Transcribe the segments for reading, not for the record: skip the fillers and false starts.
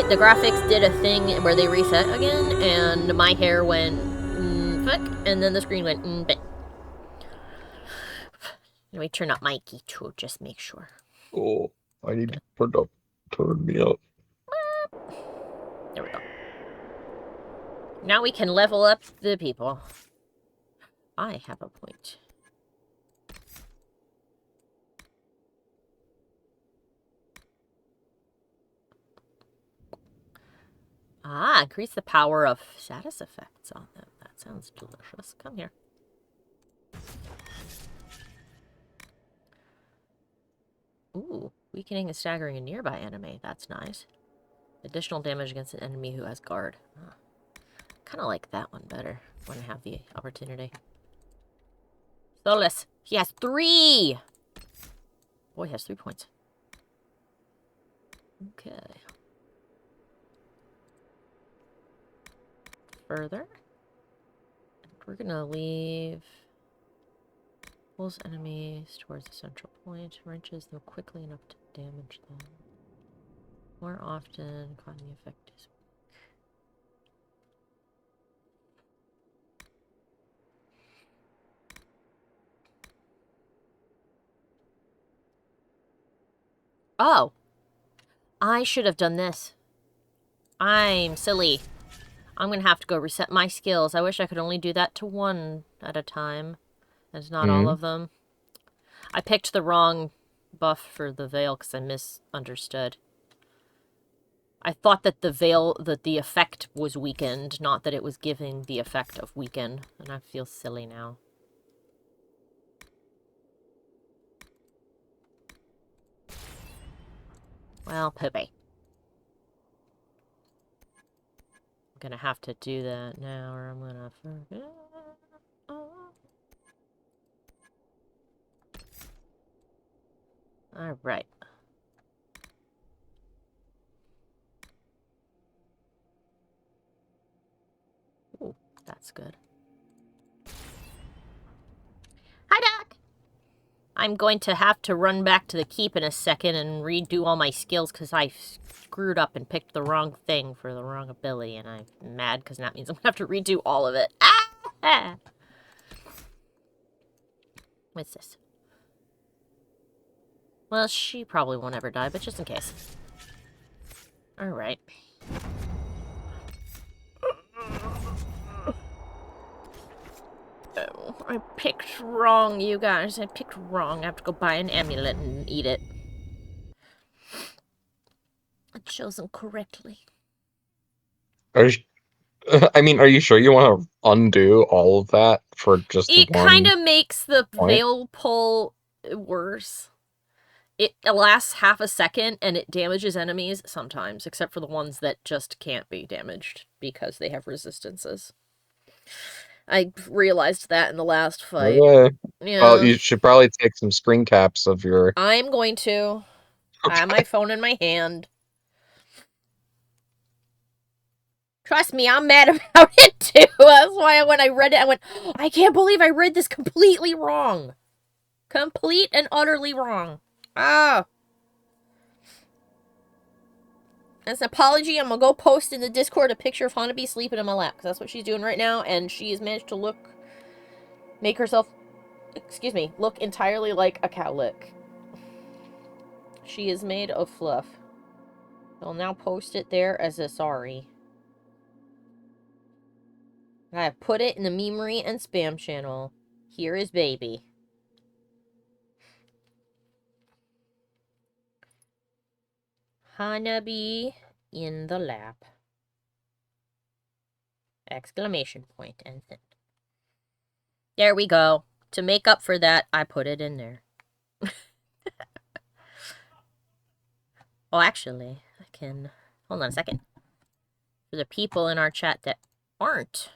The graphics did a thing where they reset again, and my hair went fuck, and then the screen went bit. Let me turn up my key to just make sure. Oh, I need to turn me up. There we go. Now we can level up the people. I have a point. Ah, increase the power of status effects on them. That sounds delicious. Come here. Ooh, weakening and staggering a nearby enemy. That's nice. Additional damage against an enemy who has guard. Huh. Kind of like that one better when I have the opportunity. Solus. He has 3! Boy, he has 3 points. Okay. Further. We're gonna leave... Pulls enemies towards the central point. Wrenches them quickly enough to damage them. More often, causing the effect is... Oh! I should have done this. I'm silly. I'm gonna have to go reset my skills. I wish I could only do that to 1 at a time. That's not all of them. I picked the wrong buff for the veil because I misunderstood. I thought that the veil, that the effect was weakened, not that it was giving the effect of weaken. And I feel silly now. Well, poopy. I'm gonna have to do that now, or I'm gonna forget. Alright. Ooh, that's good. Hi, Doc! I'm going to have to run back to the keep in a second and redo all my skills because I screwed up and picked the wrong thing for the wrong ability, and I'm mad because that means I'm going to have to redo all of it. Ah! What's this? Well, she probably won't ever die, but just in case. Alright. Oh, I picked wrong, you guys. I picked wrong. I have to go buy an amulet and eat it. I chose them correctly. I mean, are you sure you want to undo all of that for just it one? It kind of makes the point? veil pull worse. It lasts half a second, and it damages enemies sometimes, except for the ones that just can't be damaged because they have resistances. I realized that in the last fight. Okay. Yeah. Well, you should probably take some screen caps of your... I'm going to. Okay. I have my phone in my hand. Trust me, I'm mad about it too. That's why when I read it, I went, I can't believe I read this completely wrong. Complete and utterly wrong. Ah. As an apology, I'm gonna go post in the Discord a picture of Hanabi sleeping in my lap, because that's what she's doing right now, and she has managed to make herself, look entirely like a cowlick. She is made of fluff. I'll now post it there as a sorry. I put it in the memory and spam channel. Here is baby. Hanabi in the lap. Exclamation point and send. There we go. To make up for that, I put it in there. Oh, actually, I can... Hold on a second. For the people in our chat that aren't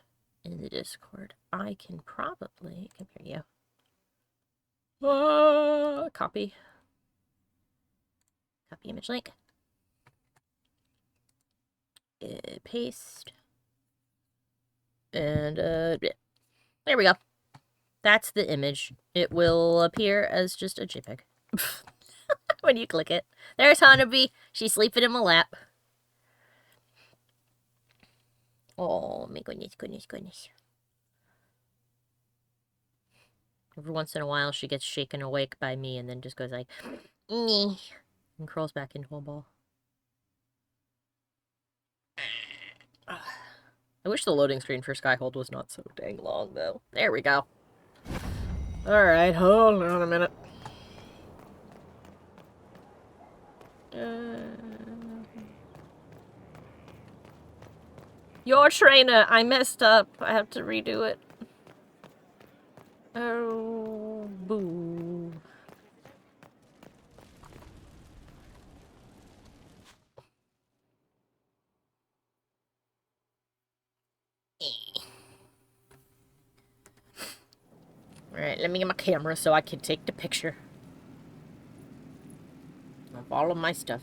in the Discord, I can probably... Come here, you. Copy. Copy image link. Paste. And, there we go. That's the image. It will appear as just a JPEG. When you click it. There's Honeybee. She's sleeping in my lap. Oh, my goodness, goodness, goodness. Every once in a while, she gets shaken awake by me and then just goes like, "Nyeh," and curls back into a ball. I wish the loading screen for Skyhold was not so dang long, though. There we go. Alright, hold on a minute. Your trainer! I messed up. I have to redo it. Oh, boo. Alright, let me get my camera so I can take the picture of all of my stuff.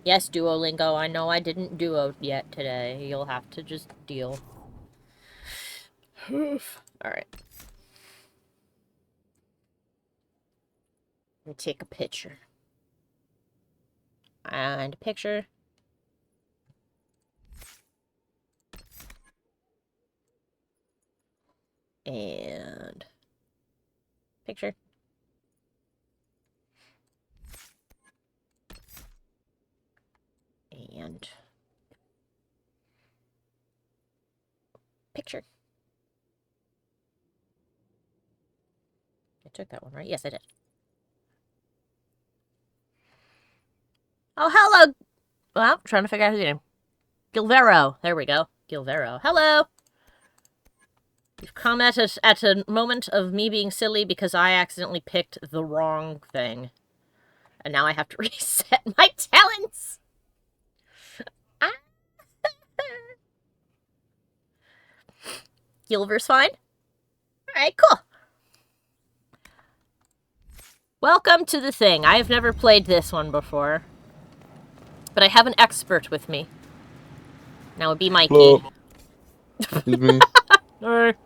Yes, Duolingo, I know I didn't duo yet today. You'll have to just deal. Alright. Let me take a picture. And a picture. And picture. And picture. I took that one, right? Yes, I did. Oh, hello! Well, trying to figure out his name. Gilvero. There we go. Gilvero. Hello! You've come at a moment of me being silly because I accidentally picked the wrong thing. And now I have to reset my talents! Ah. Gilver's fine? Alright, cool. Welcome to the thing. I have never played this one before. But I have an expert with me. Now would be Mikey. Hello. Excuse me. Alright.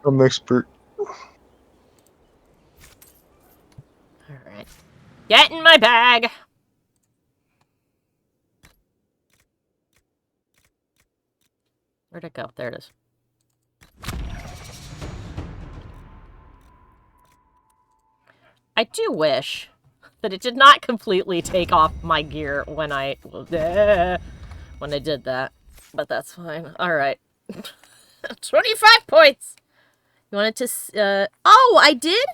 I'm an expert. Alright. Get in my bag! Where'd it go? There it is. I do wish that it did not completely take off my gear when I did that. But that's fine. Alright. 25 points! You wanted to, oh, I did?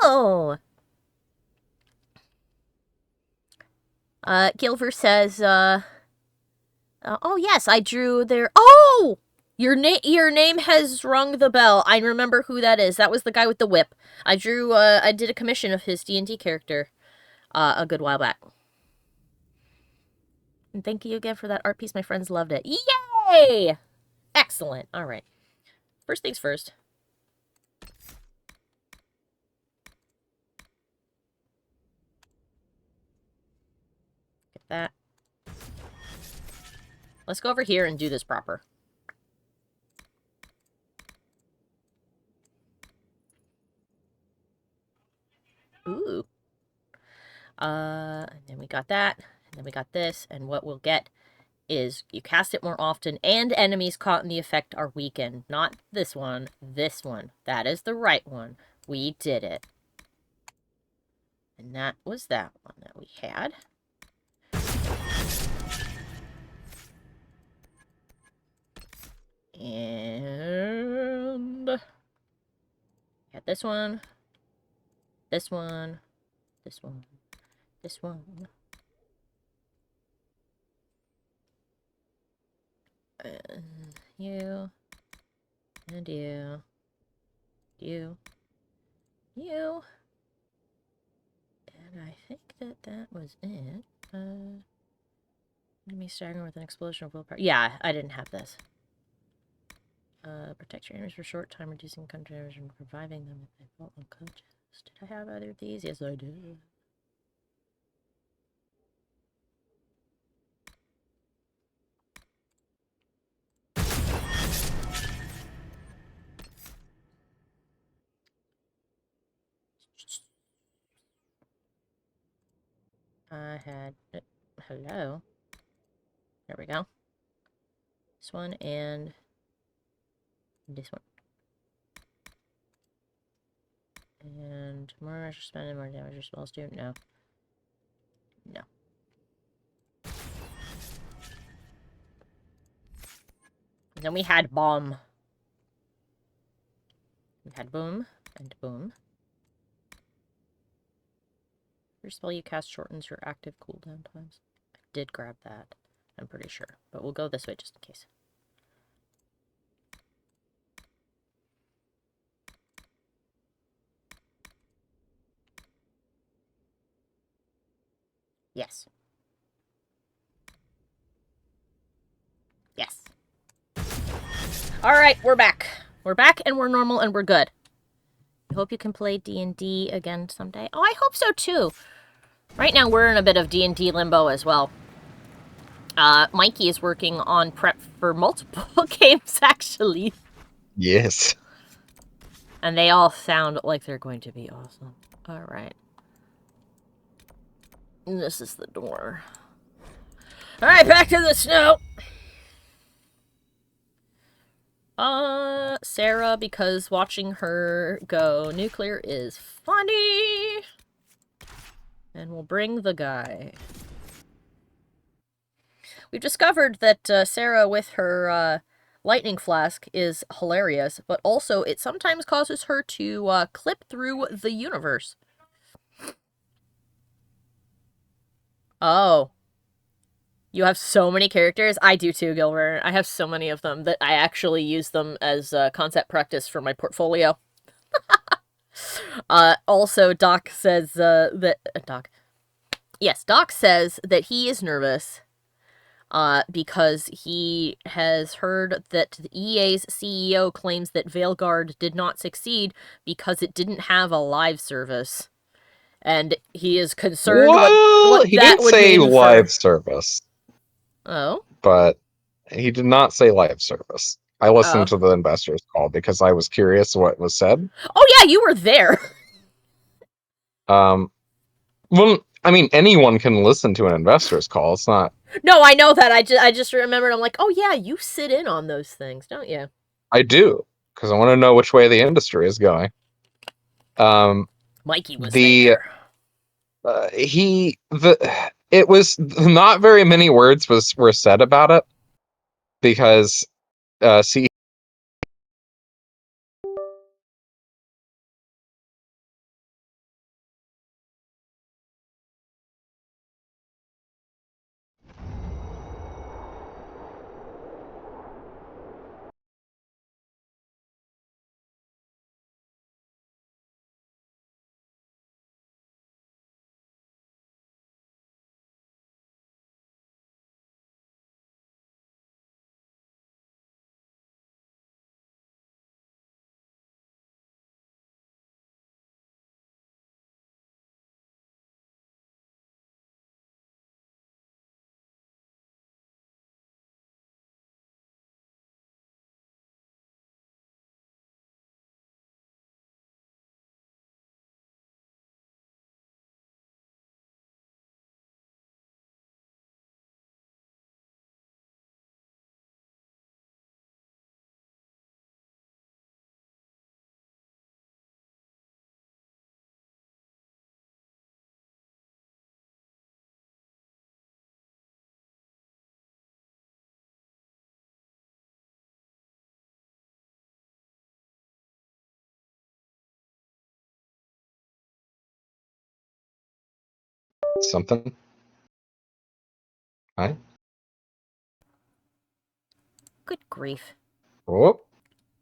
Oh! Gilver says, oh yes, I drew their, oh! Your name has rung the bell. I remember who that is. That was the guy with the whip. I did a commission of his D&D character, a good while back. And thank you again for that art piece. My friends loved it. Yay! Excellent. All right. First things first. Get that. Let's go over here and do this proper. Ooh. And then we got that. And then we got this. And what we'll get is you cast it more often and enemies caught in the effect are weakened. Not this one. This one. That is the right one. We did it. And that was that one that we had. And got this one. This one. This one. This one. You. And you. You. You. And I think that was it. Enemy staggering with an explosion of willpower. Yeah, I didn't have this. Protect your enemies for a short time, reducing country damage and reviving them if they fall unconscious. Did I have either of these? Yes, I did. I had... hello? There we go. This one and... this one. And more damage you're spending, more damage your spells do? No. No. And then we had bomb. We had boom and boom. Your spell you cast shortens your active cooldown times. I did grab that, I'm pretty sure. But we'll go this way just in case. Yes. Yes. Alright, we're back. We're back and we're normal and we're good. I hope you can play D&D again someday. Oh, I hope so too. Right now we're in a bit of D&D limbo as well. Mikey is working on prep for multiple games, actually. Yes. And they all sound like they're going to be awesome. Alright. This is the door. Alright, back to the snow! Sarah, because watching her go nuclear is funny! And we'll bring the guy. We've discovered that Sarah with her lightning flask is hilarious, but also it sometimes causes her to clip through the universe. Oh. You have so many characters? I do too, Gilbert. I have so many of them that I actually use them as concept practice for my portfolio. Also, Doc says that... Doc. Yes, Doc says that he is nervous because he has heard that the EA's CEO claims that Veilguard did not succeed because it didn't have a live service. And he is concerned what he that did would say mean live service. Oh? But he did not say live service. I listened Oh. to the investors call because I was curious what was said. Oh yeah, you were there! Well, I mean, anyone can listen to an investors call. It's not... No, I know that. I just remembered. I'm like, oh yeah, you sit in on those things, don't you? I do, because I want to know which way the industry is going. Mikey was there. It was not very many words were said about it because see. Something. Hi. Good grief. Oh.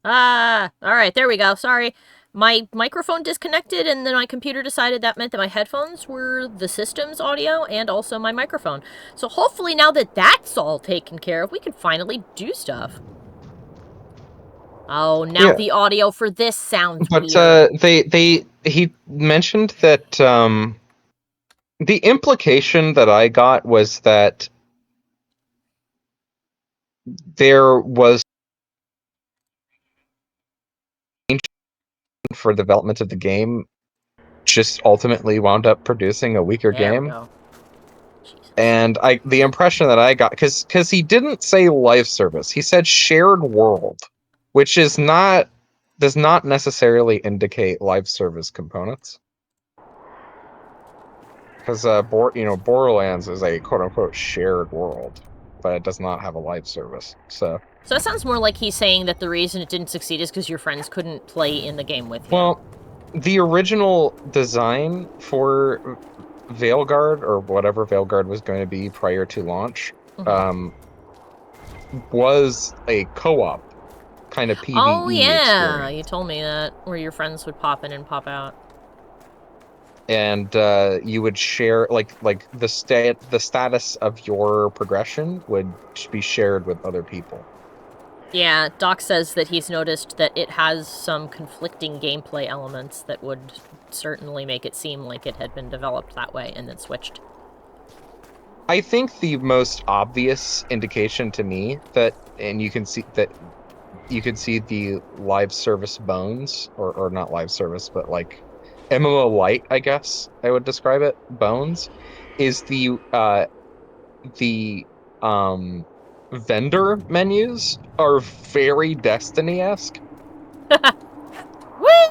Alright, there we go. Sorry. My microphone disconnected, and then my computer decided that meant that my headphones were the system's audio and also my microphone. So hopefully now that that's all taken care of, we can finally do stuff. Oh, now Yeah. the audio for this sounds But weird. he mentioned that the implication that I got was that there was for development of the game just ultimately wound up producing a weaker There we game. go. Jesus. And the impression that I got, because he didn't say live service, he said shared world, which does not necessarily indicate live service components. Because Borderlands is a quote unquote shared world, but it does not have a live service. So that sounds more like he's saying that the reason it didn't succeed is because your friends couldn't play in the game with you. well, the original design for Veilguard, or whatever Veilguard was going to be prior to launch, was a co-op kind of Oh, PvE yeah, you experience. told me that, where your friends would pop in and pop out. And you would share like the status of your progression would be shared with other people. Yeah, Doc says that he's noticed that it has some conflicting gameplay elements that would certainly make it seem like it had been developed that way and then switched. I think the most obvious indication to me that, and you can see the live service bones, or not live service, but like MMO light, I guess I would describe it, bones, is the vendor menus are very Destiny-esque.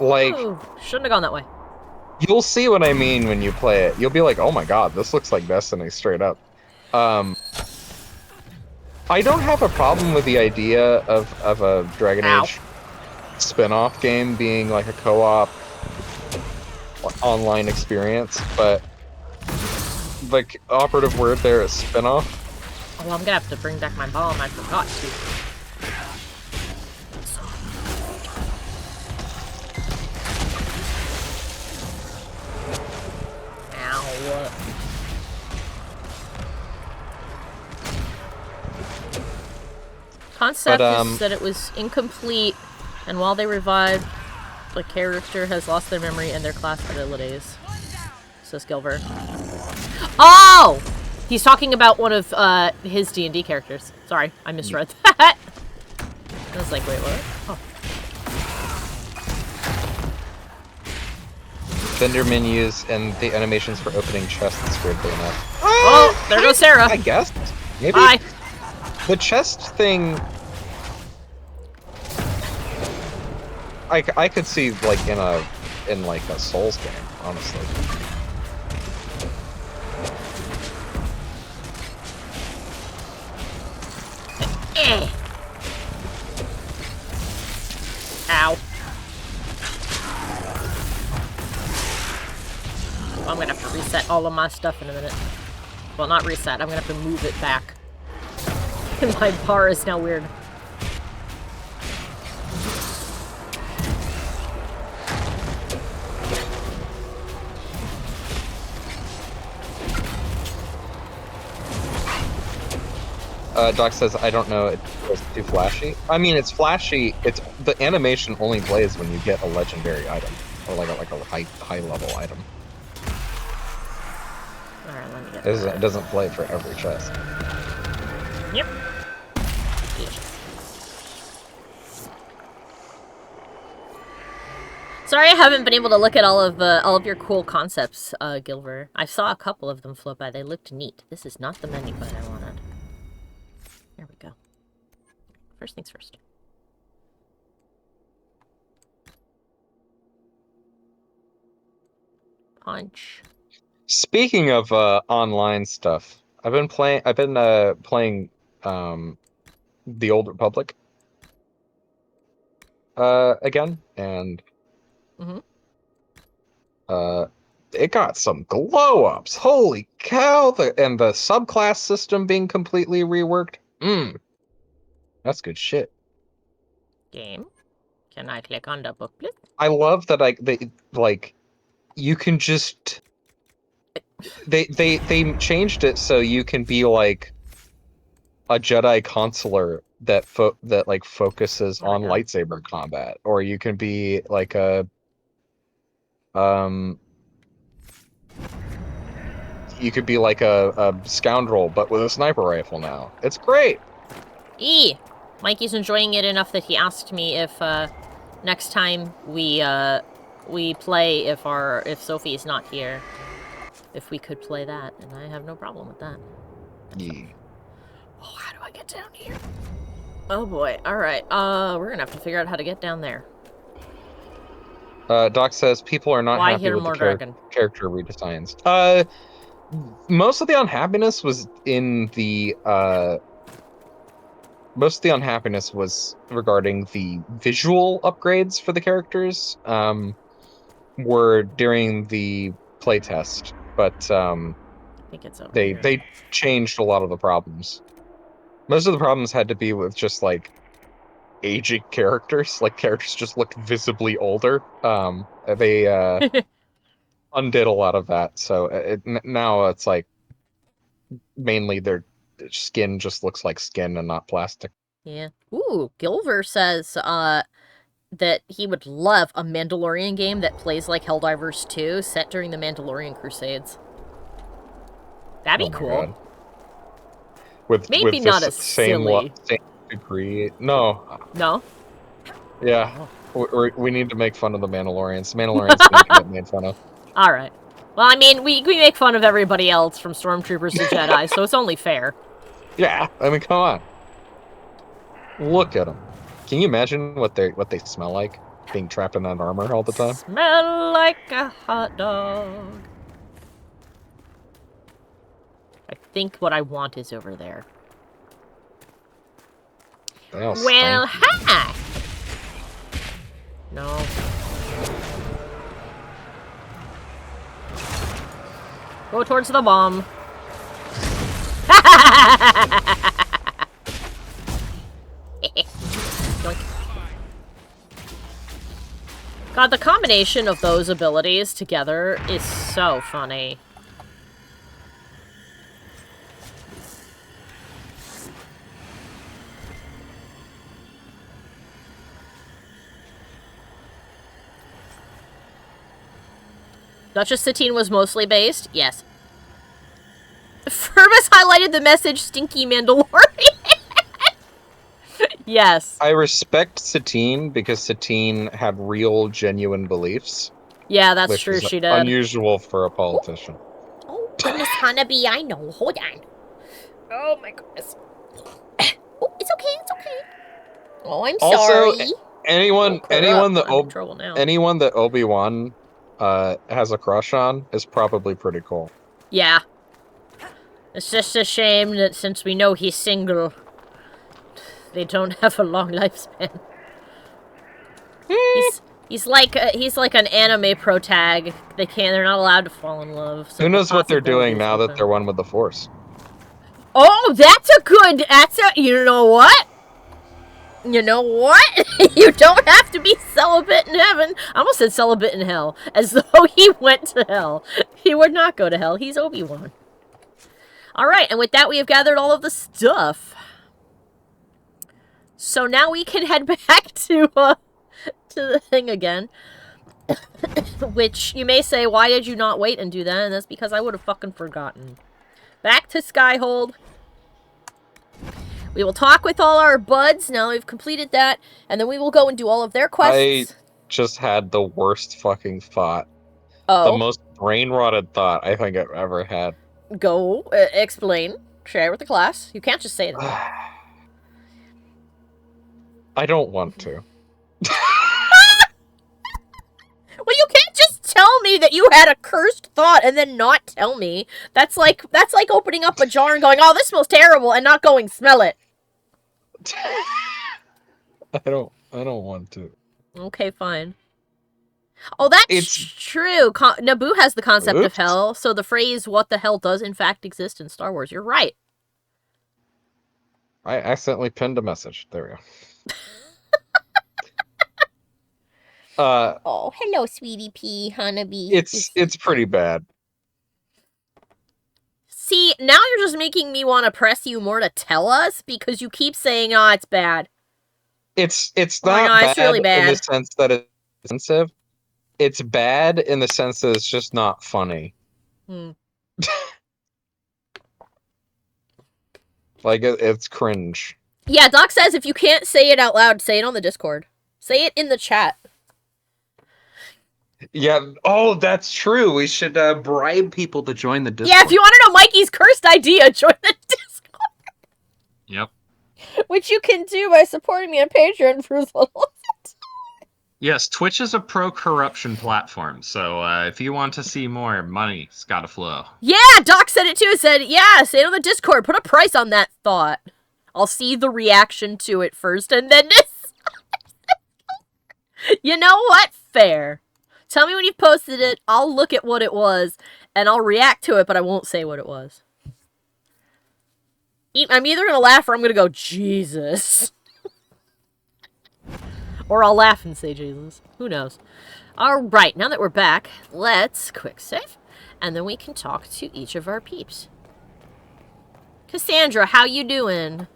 Like, Woo! Shouldn't have gone that way. you'll see what I mean when you play it. You'll be like, oh my god, this looks like Destiny straight up. I don't have a problem with the idea of a Dragon Ow. Age spin-off game being like a co-op online experience, but like operative word there is spin-off. Oh, well, I'm gonna have to bring back my bomb. I forgot to. Ow. Concept is that it was incomplete, and while they revive, the character has lost their memory and their class abilities. Says Gilver. Oh! He's talking about one of his D&D characters. Sorry, I misread that. I was like, wait, what? Oh. Vendor menus and the animations for opening chests, weirdly enough. Oh, there goes Sarah. I guess. Maybe. Bye. The chest thing, I could see like in a Souls game, honestly. Ow. Well, I'm gonna have to reset all of my stuff in a minute. Well, not reset. I'm gonna have to move it back. My bar is now weird. Doc says, I don't know, it's too flashy. I mean, it's flashy. It's the animation only plays when you get a legendary item, or like a high level item. Alright, let me get It doesn't play for every chest. Yep. Sorry I haven't been able to look at all of your cool concepts, Gilver. I saw a couple of them float by. They looked neat. This is not the menu button I wanted. There we go. First things first. Punch. Speaking of online stuff, I've been playing The Old Republic again, and it got some glow ups. Holy cow! And the subclass system being completely reworked. That's good shit. Game. Can I click on the booklet? I love that you can just they changed it so you can be like a Jedi consular that like focuses There we on go. lightsaber combat, or you can be like a um you could be like a scoundrel but with a sniper rifle now. It's great. Mikey's enjoying it enough that he asked me if next time we play, if Sophie is not here, if we could play that, and I have no problem with that. Yeah. Oh, how do I get down here? Oh boy. All right. We're gonna have to figure out how to get down there. Doc says people are not Why happy hear with the more dragon? character redesigns. Most of the unhappiness was in the most of the unhappiness was regarding the visual upgrades for the characters. Were during the playtest, but I think it's over they here. they changed a lot of the problems. Most of the problems had to be with just like aging characters, like characters just looked visibly older. They undid a lot of that, so now it's like mainly their skin just looks like skin and not plastic. Yeah. Ooh, Gilver says that he would love a Mandalorian game that plays like Helldivers 2, set during the Mandalorian Crusades. That'd Oh be my cool. god. Maybe With not this as silly. same degree. No. No? Yeah. Oh. We need to make fun of the Mandalorians. The Mandalorians need to get made fun of. Alright. Well, I mean, we make fun of everybody else from Stormtroopers to Jedi, so it's only fair. Yeah, I mean, come on. Look at them. Can you imagine what they smell like? Being trapped in that armor all the time? Smell like a hot dog. I think what I want is over there. They all Well, stank. hi! No. Go towards the bomb. God, the combination of those abilities together is so funny. Duchess Satine was mostly based? Yes. Furbus highlighted the message, Stinky Mandalorian. Yes. I respect Satine because Satine had real, genuine beliefs, Yeah, that's which true, is she did. unusual for a politician. Oh, goodness, Hanabi, I know. Hold on. Oh, my goodness. Oh, it's okay, it's okay. Oh, I'm Also, sorry. anyone Woke her up. anyone that I'm in trouble now. anyone that Obi-Wan has a crush on is probably pretty cool. Yeah. It's just a shame that since we know he's single, they don't have a long lifespan. He's like an anime protag. They're not allowed to fall in love. So Who the knows what they're possibility doing is now that open. they're one with the Force? Oh, you know what? You know what? You don't have to be celibate in heaven. I almost said celibate in hell, as though he went to hell. He would not go to hell. He's Obi-Wan. Alright, and with that we have gathered all of the stuff. So now we can head back to the thing again. Which, you may say, why did you not wait and do that? And that's because I would have fucking forgotten. Back to Skyhold. We will talk with all our buds, now we've completed that, and then we will go and do all of their quests. I just had the worst fucking thought. The Oh. most brain-rotted thought I think I've ever had. Go, explain, share with the class. You can't just say it to me. I don't want to. Well, you can't just tell me that you had a cursed thought and then not tell me. That's like opening up a jar and going, "Oh, this smells terrible," and not going, "Smell it." I don't want to. Okay, fine. Oh, that's true. Naboo has the concept of hell, so the phrase "what the hell" does in fact exist in Star Wars. You're right. I accidentally pinned a message. There we go. Oh, hello, sweetie pea, Hanabi. It's pretty bad. See, now you're just making me want to press you more to tell us because you keep saying, "Oh, it's bad." It's Oh my not god, it's bad really in the bad. sense that it's offensive. It's bad in the sense that it's just not funny. Hmm. Like it's cringe. Yeah, Doc says if you can't say it out loud, say it on the Discord. Say it in the chat. Yeah. Oh, that's true. We should bribe people to join the Yeah, if Discord. you want to know Mikey's cursed idea, join the Discord. Yep. Which you can do by supporting me on Patreon for as little. Yes, Twitch is a pro-corruption platform, so if you want to see more, money's gotta flow. Yeah, Doc said it too. It said, yeah, say it on the Discord. Put a price on that thought. I'll see the reaction to it first, and then this. You know what? Fair. Tell me when you've posted it. I'll look at what it was, and I'll react to it, but I won't say what it was. I'm either gonna laugh or I'm gonna go, Jesus. Or I'll laugh and say Jesus. Who knows? Alright, now that we're back, let's quick save. And then we can talk to each of our peeps. Cassandra, how you doing?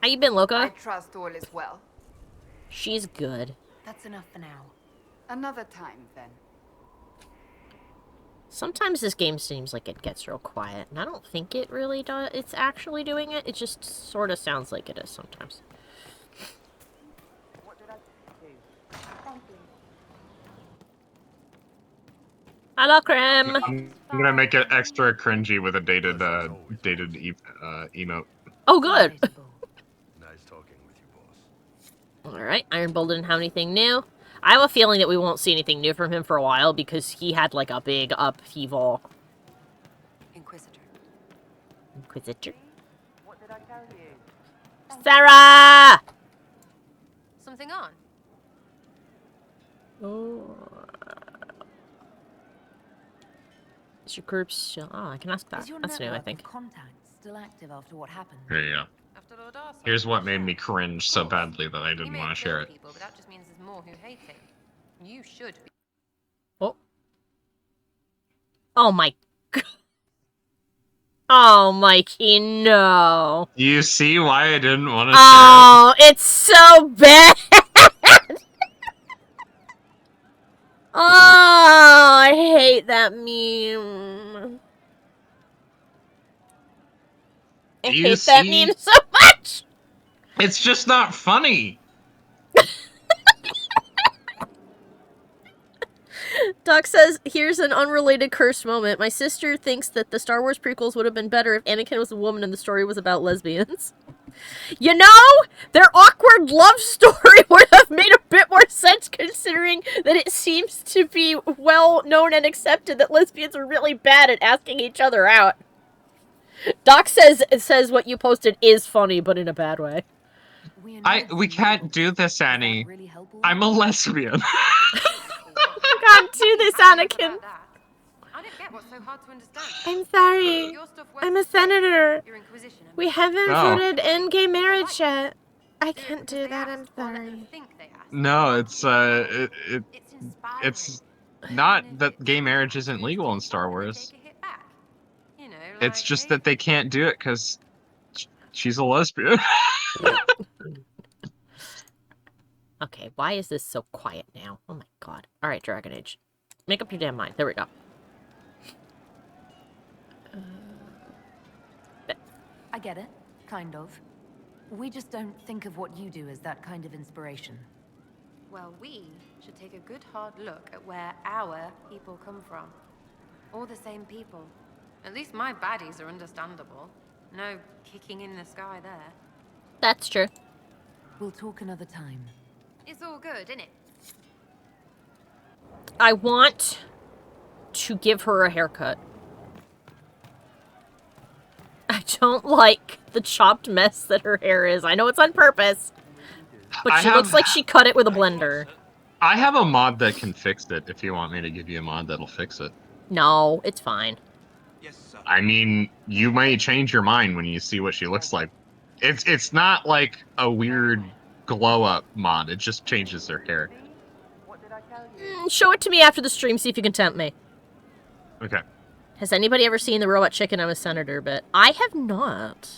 How you been, I Loca? trust all is well. She's good. That's enough for now. Another time, then. Sometimes this game seems like it gets real quiet, and I don't think it really does. It's actually doing it. It just sort of sounds like it is sometimes. Hello, Crim. I'm gonna make it extra cringy with a dated emote. Oh, good. Nice talking with you, boss. Alright, Ironbolt didn't have anything new. I have a feeling that we won't see anything new from him for a while because he had like a big upheaval. Inquisitor. Inquisitor? What did I tell you? Sarah! Something on? Oh. Is your group still... Oh, I can ask that. That's new, I think. Contacts still active after what happened? Yeah. Here's what made me cringe so badly that I didn't want to share it. People, but that just means there's more who hate him. You should be. Oh. Oh my god. Oh, Mikey, no. You see why I didn't want to share Oh, it's so bad. Oh, I hate that meme. I it? You hate that see? meme so much. It's just not funny. Doc says, here's an unrelated cursed moment. My sister thinks that the Star Wars prequels would have been better if Anakin was a woman and the story was about lesbians. You know, their awkward love story would have made a bit more sense considering that it seems to be well known and accepted that lesbians are really bad at asking each other out. Doc says what you posted is funny, but in a bad way. We can't do this, Annie. I'm a lesbian. You can't do this, Anakin. I don't get what's so hard to understand. I'm sorry. Your stuff I'm a senator. Your Inquisition. We haven't Oh. voted in gay marriage yet. I can't do that, I'm sorry. No, it's it's not that gay marriage isn't legal in Star Wars. It's just that they can't do it because she's a lesbian. Okay, why is this so quiet now? Oh my god. Alright, Dragon Age. Make up your damn mind. There we go. I get it, kind of. We just don't think of what you do as that kind of inspiration. Well, we should take a good hard look at where our people come from. All the same people. At least my baddies are understandable. No kicking in the sky there. That's true. We'll talk another time. It's all good, isn't it? I want to give her a haircut. I don't like the chopped mess that her hair is. I know it's on purpose, but she looks like she cut it with a blender. I have a mod that can fix it if you want me to give you a mod that'll fix it. No, it's fine. Yes, sir. I mean, you may change your mind when you see what she looks like. It's not like a weird glow-up mod. It just changes her hair. Show it to me after the stream, see if you can tempt me. Okay. Has anybody ever seen the Robot Chicken I'm a Senator bit? I have not.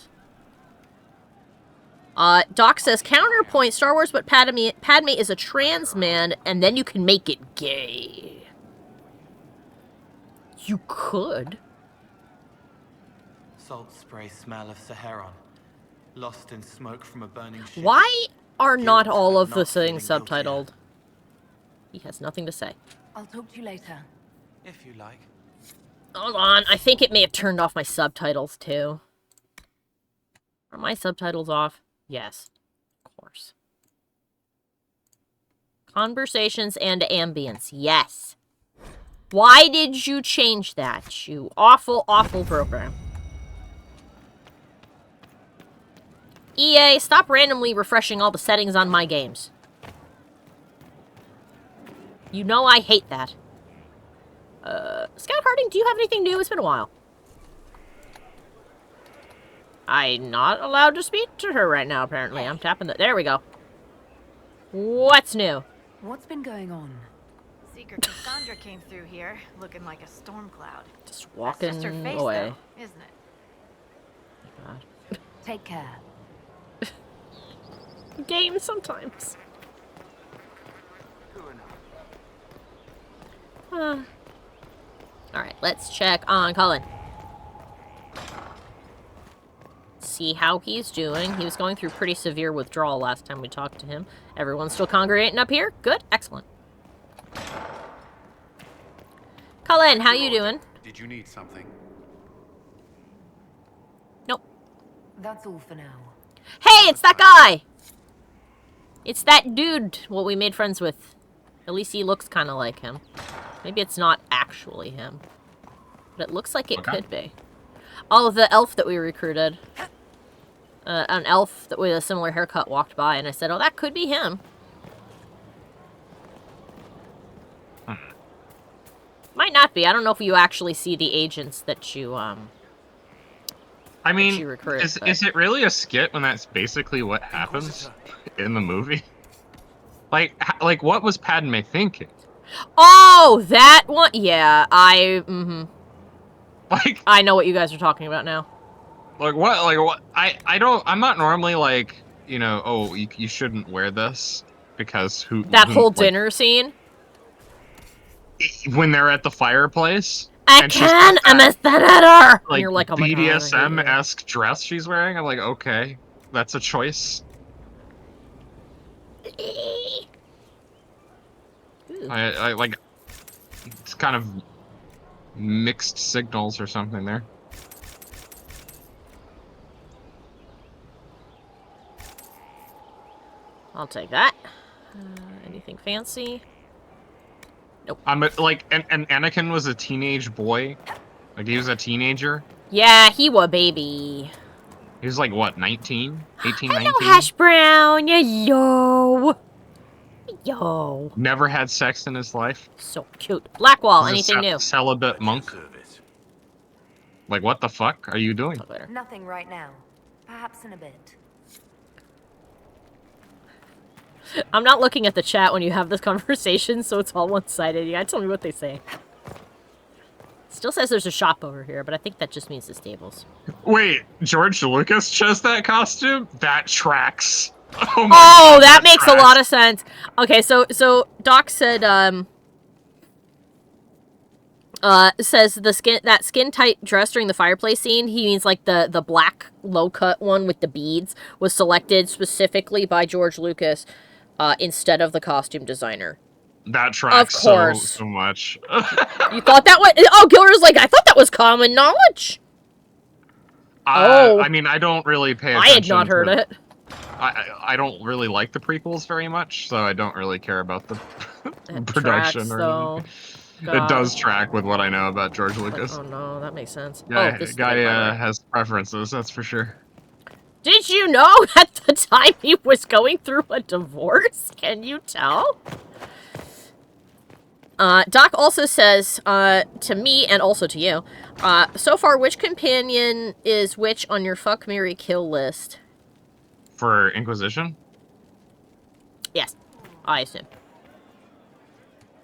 Doc says, counterpoint, Star Wars, but Padme is a trans man, and then you can make it gay. You could. Salt spray smell of Saharon. Lost in smoke from a burning ship. Why are not Guilt all of of the not things feeling guiltier. subtitled? He has nothing to say. I'll talk to you later. If you like. Hold on, I think it may have turned off my subtitles, too. Are my subtitles off? Yes. Of course. Conversations and ambience. Yes. Why did you change that, you awful, awful program? EA, stop randomly refreshing all the settings on my games. You know I hate that. Scout Harding, do you have anything new? It's been a while. I'm not allowed to speak to her right now, apparently. I'm tapping the... There we go. What's new? What's been going on? Secret Cassandra came through here, looking like a storm cloud. Just That's walking just her face, away. though, isn't it? God. Take care. Game sometimes. Alright, let's check on Cullen. See how he's doing. He was going through pretty severe withdrawal last time we talked to him. Everyone's still congregating up here? Good. Excellent. Cullen, how you doing? Did you need something? Nope. That's all for now. Hey, it's that guy! It's that dude, what we made friends with. At least he looks kind of like him. Maybe it's not actually him. But it looks like it could be. Oh, the elf that we recruited. An elf that with a similar haircut walked by, and I said, oh, that could be him. Might not be. I don't know if you actually see the agents that you, I that mean, you recruit, is it really a skit when that's basically what happens in the movie? Like what was Padme thinking? Oh, that one? Yeah, Like, I know what you guys are talking about now. like what? I'm not normally like, you know, oh, you shouldn't wear this because That whole like, dinner scene? when they're at the fireplace. I and she's can, got I'm a that, senator! And like, you're like, oh my God, I hate you. BDSM-esque dress she's wearing. I'm like, okay, that's a choice. I like, it's kind of mixed signals or something there. I'll take that. Anything fancy? Nope. Like, and Anakin was a teenage boy. Like, he was a teenager. Yeah, he was a baby. He was like, what, 19? 18, Hello, 19? Hash Brown. Yo. Yo. Never had sex in his life. So cute. Blackwall, He's anything new? Celibate monk. Service. Like, what the fuck are you doing? Talk later. Nothing right now. Perhaps in a bit. I'm not looking at the chat when you have this conversation, so it's all one-sided. You gotta tell me what they say. Still says there's a shop over here, but I think that just means the stables. Wait, George Lucas chose that costume? That tracks. Oh, my Oh, God, that makes tracks. a lot of sense. Okay, so Doc said, says that skin tight dress during the fireplace scene, he means like the black low cut one with the beads was selected specifically by George Lucas instead of the costume designer. That tracks Of course. so much. You thought that was... Oh, Giller's like, I thought that was common knowledge. Oh. I mean, I don't really pay I attention had not heard to, it. I don't really like the prequels very much, so I don't really care about the It production tracks, or though. anything. God. It does track with what I know about George Lucas. Oh no, that makes sense. Guy, Oh, this is the way, by the way. has preferences, that's for sure. Did you know at the time he was going through a divorce? Can you tell? Doc also says, to me and also to you, so far, which companion is which on your fuck, marry, kill list? For Inquisition? Yes, I assume.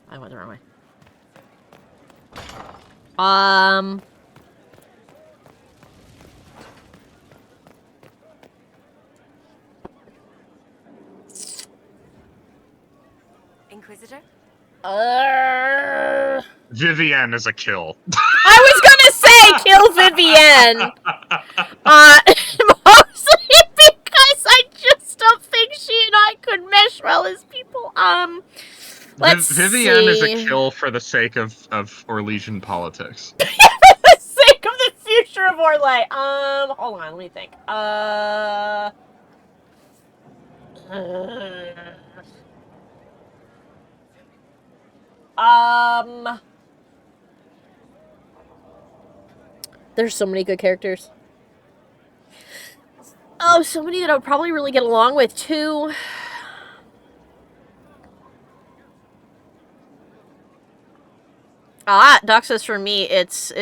I went the wrong way. Inquisitor? Vivienne is a kill. I was gonna say kill Vivienne! Mostly because I just don't think she and I could mesh well as people. Let's Vivienne is see. a kill for the sake of Orlesian politics. For the sake of the future of Orlais. Hold on, let me think. There's so many good characters. Oh, so many that I would probably really get along with, too. Doc says for me, it's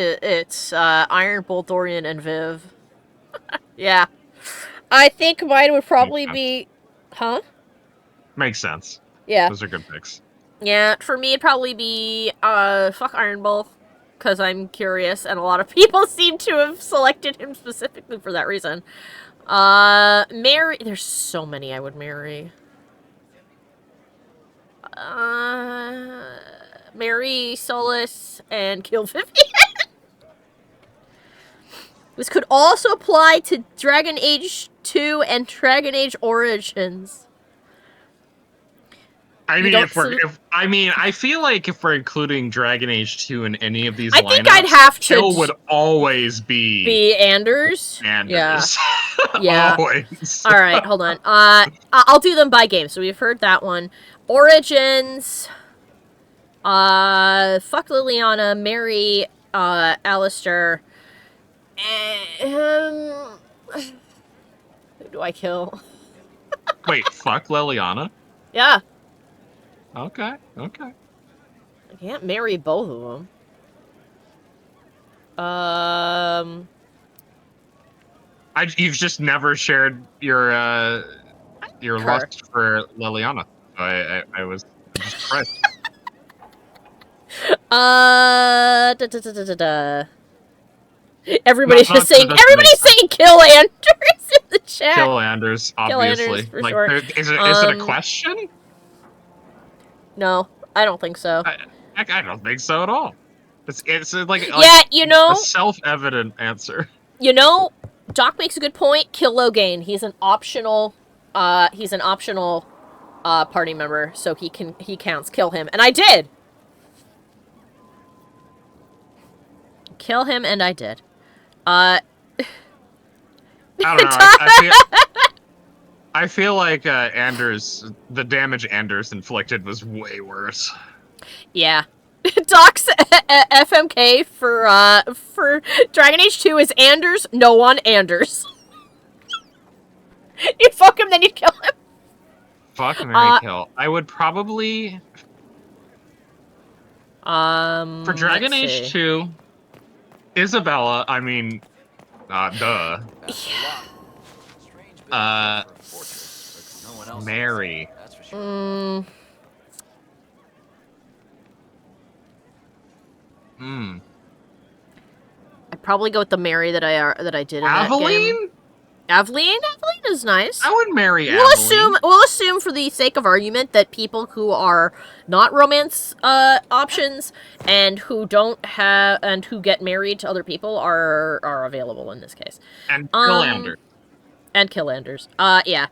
Iron Bolt, Dorian, and Viv. Yeah. I think mine would probably be... Huh? Makes sense. Yeah. Those are good picks. Yeah, for me it'd probably be, fuck Iron Bolt. Because I'm curious, and a lot of people seem to have selected him specifically for that reason. Mary... There's so many I would marry. Marry Solus and kill Vivienne. This could also apply to Dragon Age 2 and Dragon Age Origins. I mean, I feel like if we're including Dragon Age 2 in any of these I lineups, think I'd have to kill would always be Anders. Anders. Yeah. Yeah. Always. All right, hold on. I'll do them by game. So we've heard that one. Origins. Fuck Liliana, marry Alistair. Who do I kill? Wait, fuck Liliana? Yeah. Okay. I can't marry both of them. You've just never shared your lust for Liliana. I was just surprised. Everybody's just saying. Everybody's saying kill Anders in the chat. Kill Anders, obviously. Kill Anders, for like, sure. Is it a question? No, I don't think so. I don't think so at all. It's like yeah, you know, a self-evident answer. You know, Doc makes a good point. Kill Logain. He's an optional. Party member, so he counts. Kill him, and I did. Kill him, and I did. I don't know. I feel like the damage Anders inflicted was way worse. Yeah. Doc's FMK for Dragon Age 2 is Anders, no one Anders. You fuck him, then you kill him. Fuck, marry, kill. I would probably... for Dragon Age 2, Isabella, I mean... duh. Mary. I'd probably go with the Mary that I did in Aveline? that game. Aveline is nice. I would marry Aveline. We'll assume for the sake of argument that people who are not romance options and who don't have and who get married to other people are available in this case. And kill Anders. And kill Anders. Yeah.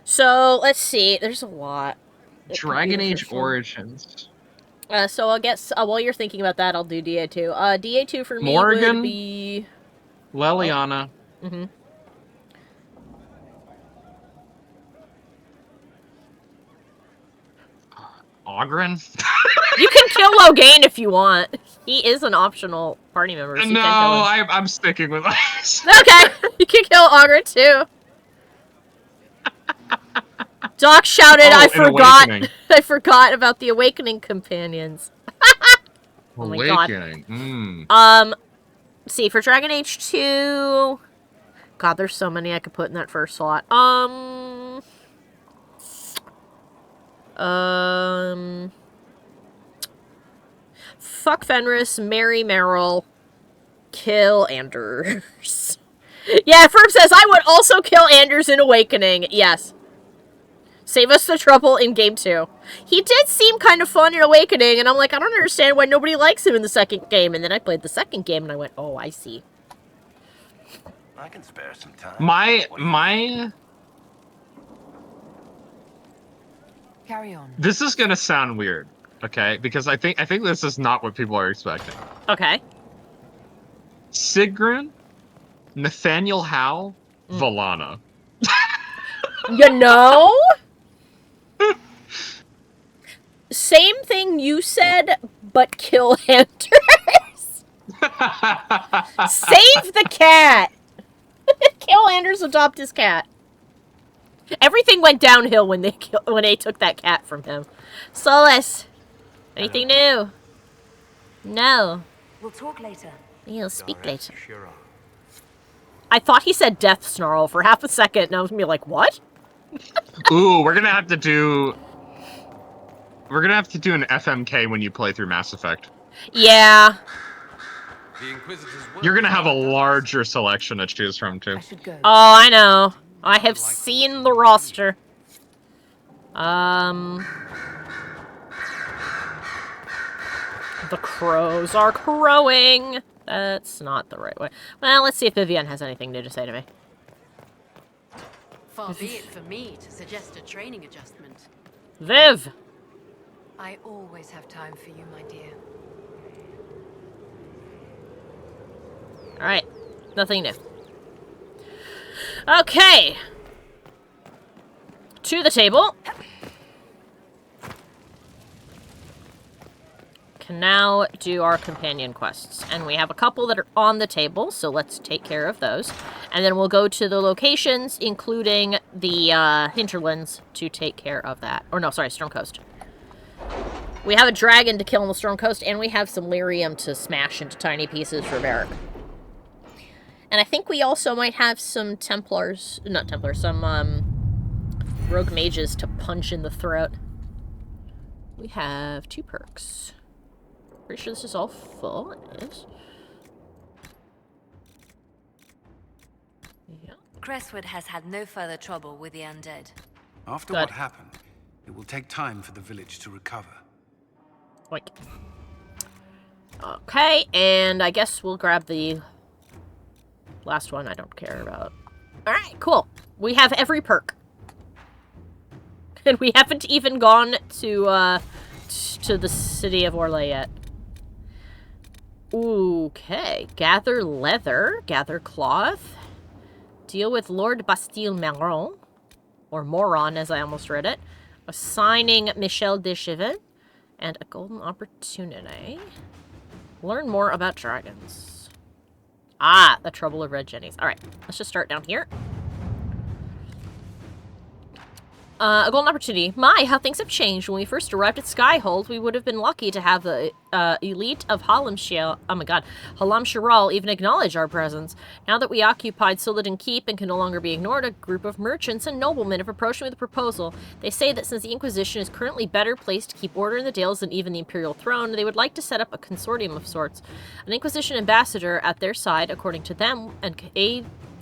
So let's see. There's a lot. Dragon Age Origins. So I guess while you're thinking about that, I'll do DA2. DA2 for me Morgan, would be Leliana. Mm-hmm. Ogren? You can kill Logain if you want. He is an optional party member. So no, I'm sticking with this. Okay, you can kill Ogren too. Doc shouted, I forgot about the Awakening companions. Oh my Awakening. God. See, for Dragon Age 2... God, there's so many I could put in that first slot. Fuck Fenris, marry Meryl, kill Anders. Yeah, Ferb says, I would also kill Anders in Awakening. Yes. Save us the trouble in game 2. He did seem kind of fun in Awakening, and I'm like, I don't understand why nobody likes him in the second game. And then I played the second game, and I went, oh, I see. I can spare some time. My Carry on. This is gonna sound weird, okay? Because I think this is not what people are expecting. Okay. Sigrun, Nathaniel Howe, Valana. You know? Same thing you said, but kill Anders. Save the cat. Kill Anders, adopt his cat. Everything went downhill when they took that cat from him. Solus, anything new? No. We'll talk later. We'll speak later. Sure are. I thought he said death snarl for half a second, and I was gonna be like, what? Ooh, we're gonna have to do an FMK when you play through Mass Effect. Yeah. The Inquisitors will You're gonna have a larger selection to choose from too. I should go. Oh, I know. I have seen the roster. The crows are crowing. That's not the right way. Well, let's see if Vivienne has anything new to say to me. Far be it for me to suggest a training adjustment. Viv! I always have time for you, my dear. Alright. Nothing new. Okay. To the table. Can now do our companion quests. And we have a couple that are on the table, so let's take care of those. And then we'll go to the locations, including the hinterlands, to take care of that. Or no, sorry, Storm Coast. We have a dragon to kill on the Storm Coast, and we have some lyrium to smash into tiny pieces for Varric. And I think we also might have some Templars, not Templars, some rogue mages to punch in the throat. We have 2 perks. Pretty sure this is all full. It is. Yeah. Crestwood has had no further trouble with the undead. After Good. what happened, it will take time for the village to recover. Like. Okay, and I guess we'll grab the last one I don't care about. Alright, cool. We have every perk. And we haven't even gone to the city of Orlais yet. Okay. Gather leather. Gather cloth. Deal with Lord Bastille Marron. Or Moron, as I almost read it. Assigning Michel de Chivin. And a golden opportunity. Learn more about dragons. Ah, the trouble of red jennies. Alright, let's just start down here. A golden opportunity. My, how things have changed. When we first arrived at Skyhold, we would have been lucky to have the elite of Halam Shiral even acknowledge our presence. Now that we occupied Soledin Keep and can no longer be ignored, a group of merchants and noblemen have approached me with a proposal. They say that since the Inquisition is currently better placed to keep order in the Dales than even the Imperial throne, they would like to set up a consortium of sorts. An Inquisition ambassador at their side, according to them,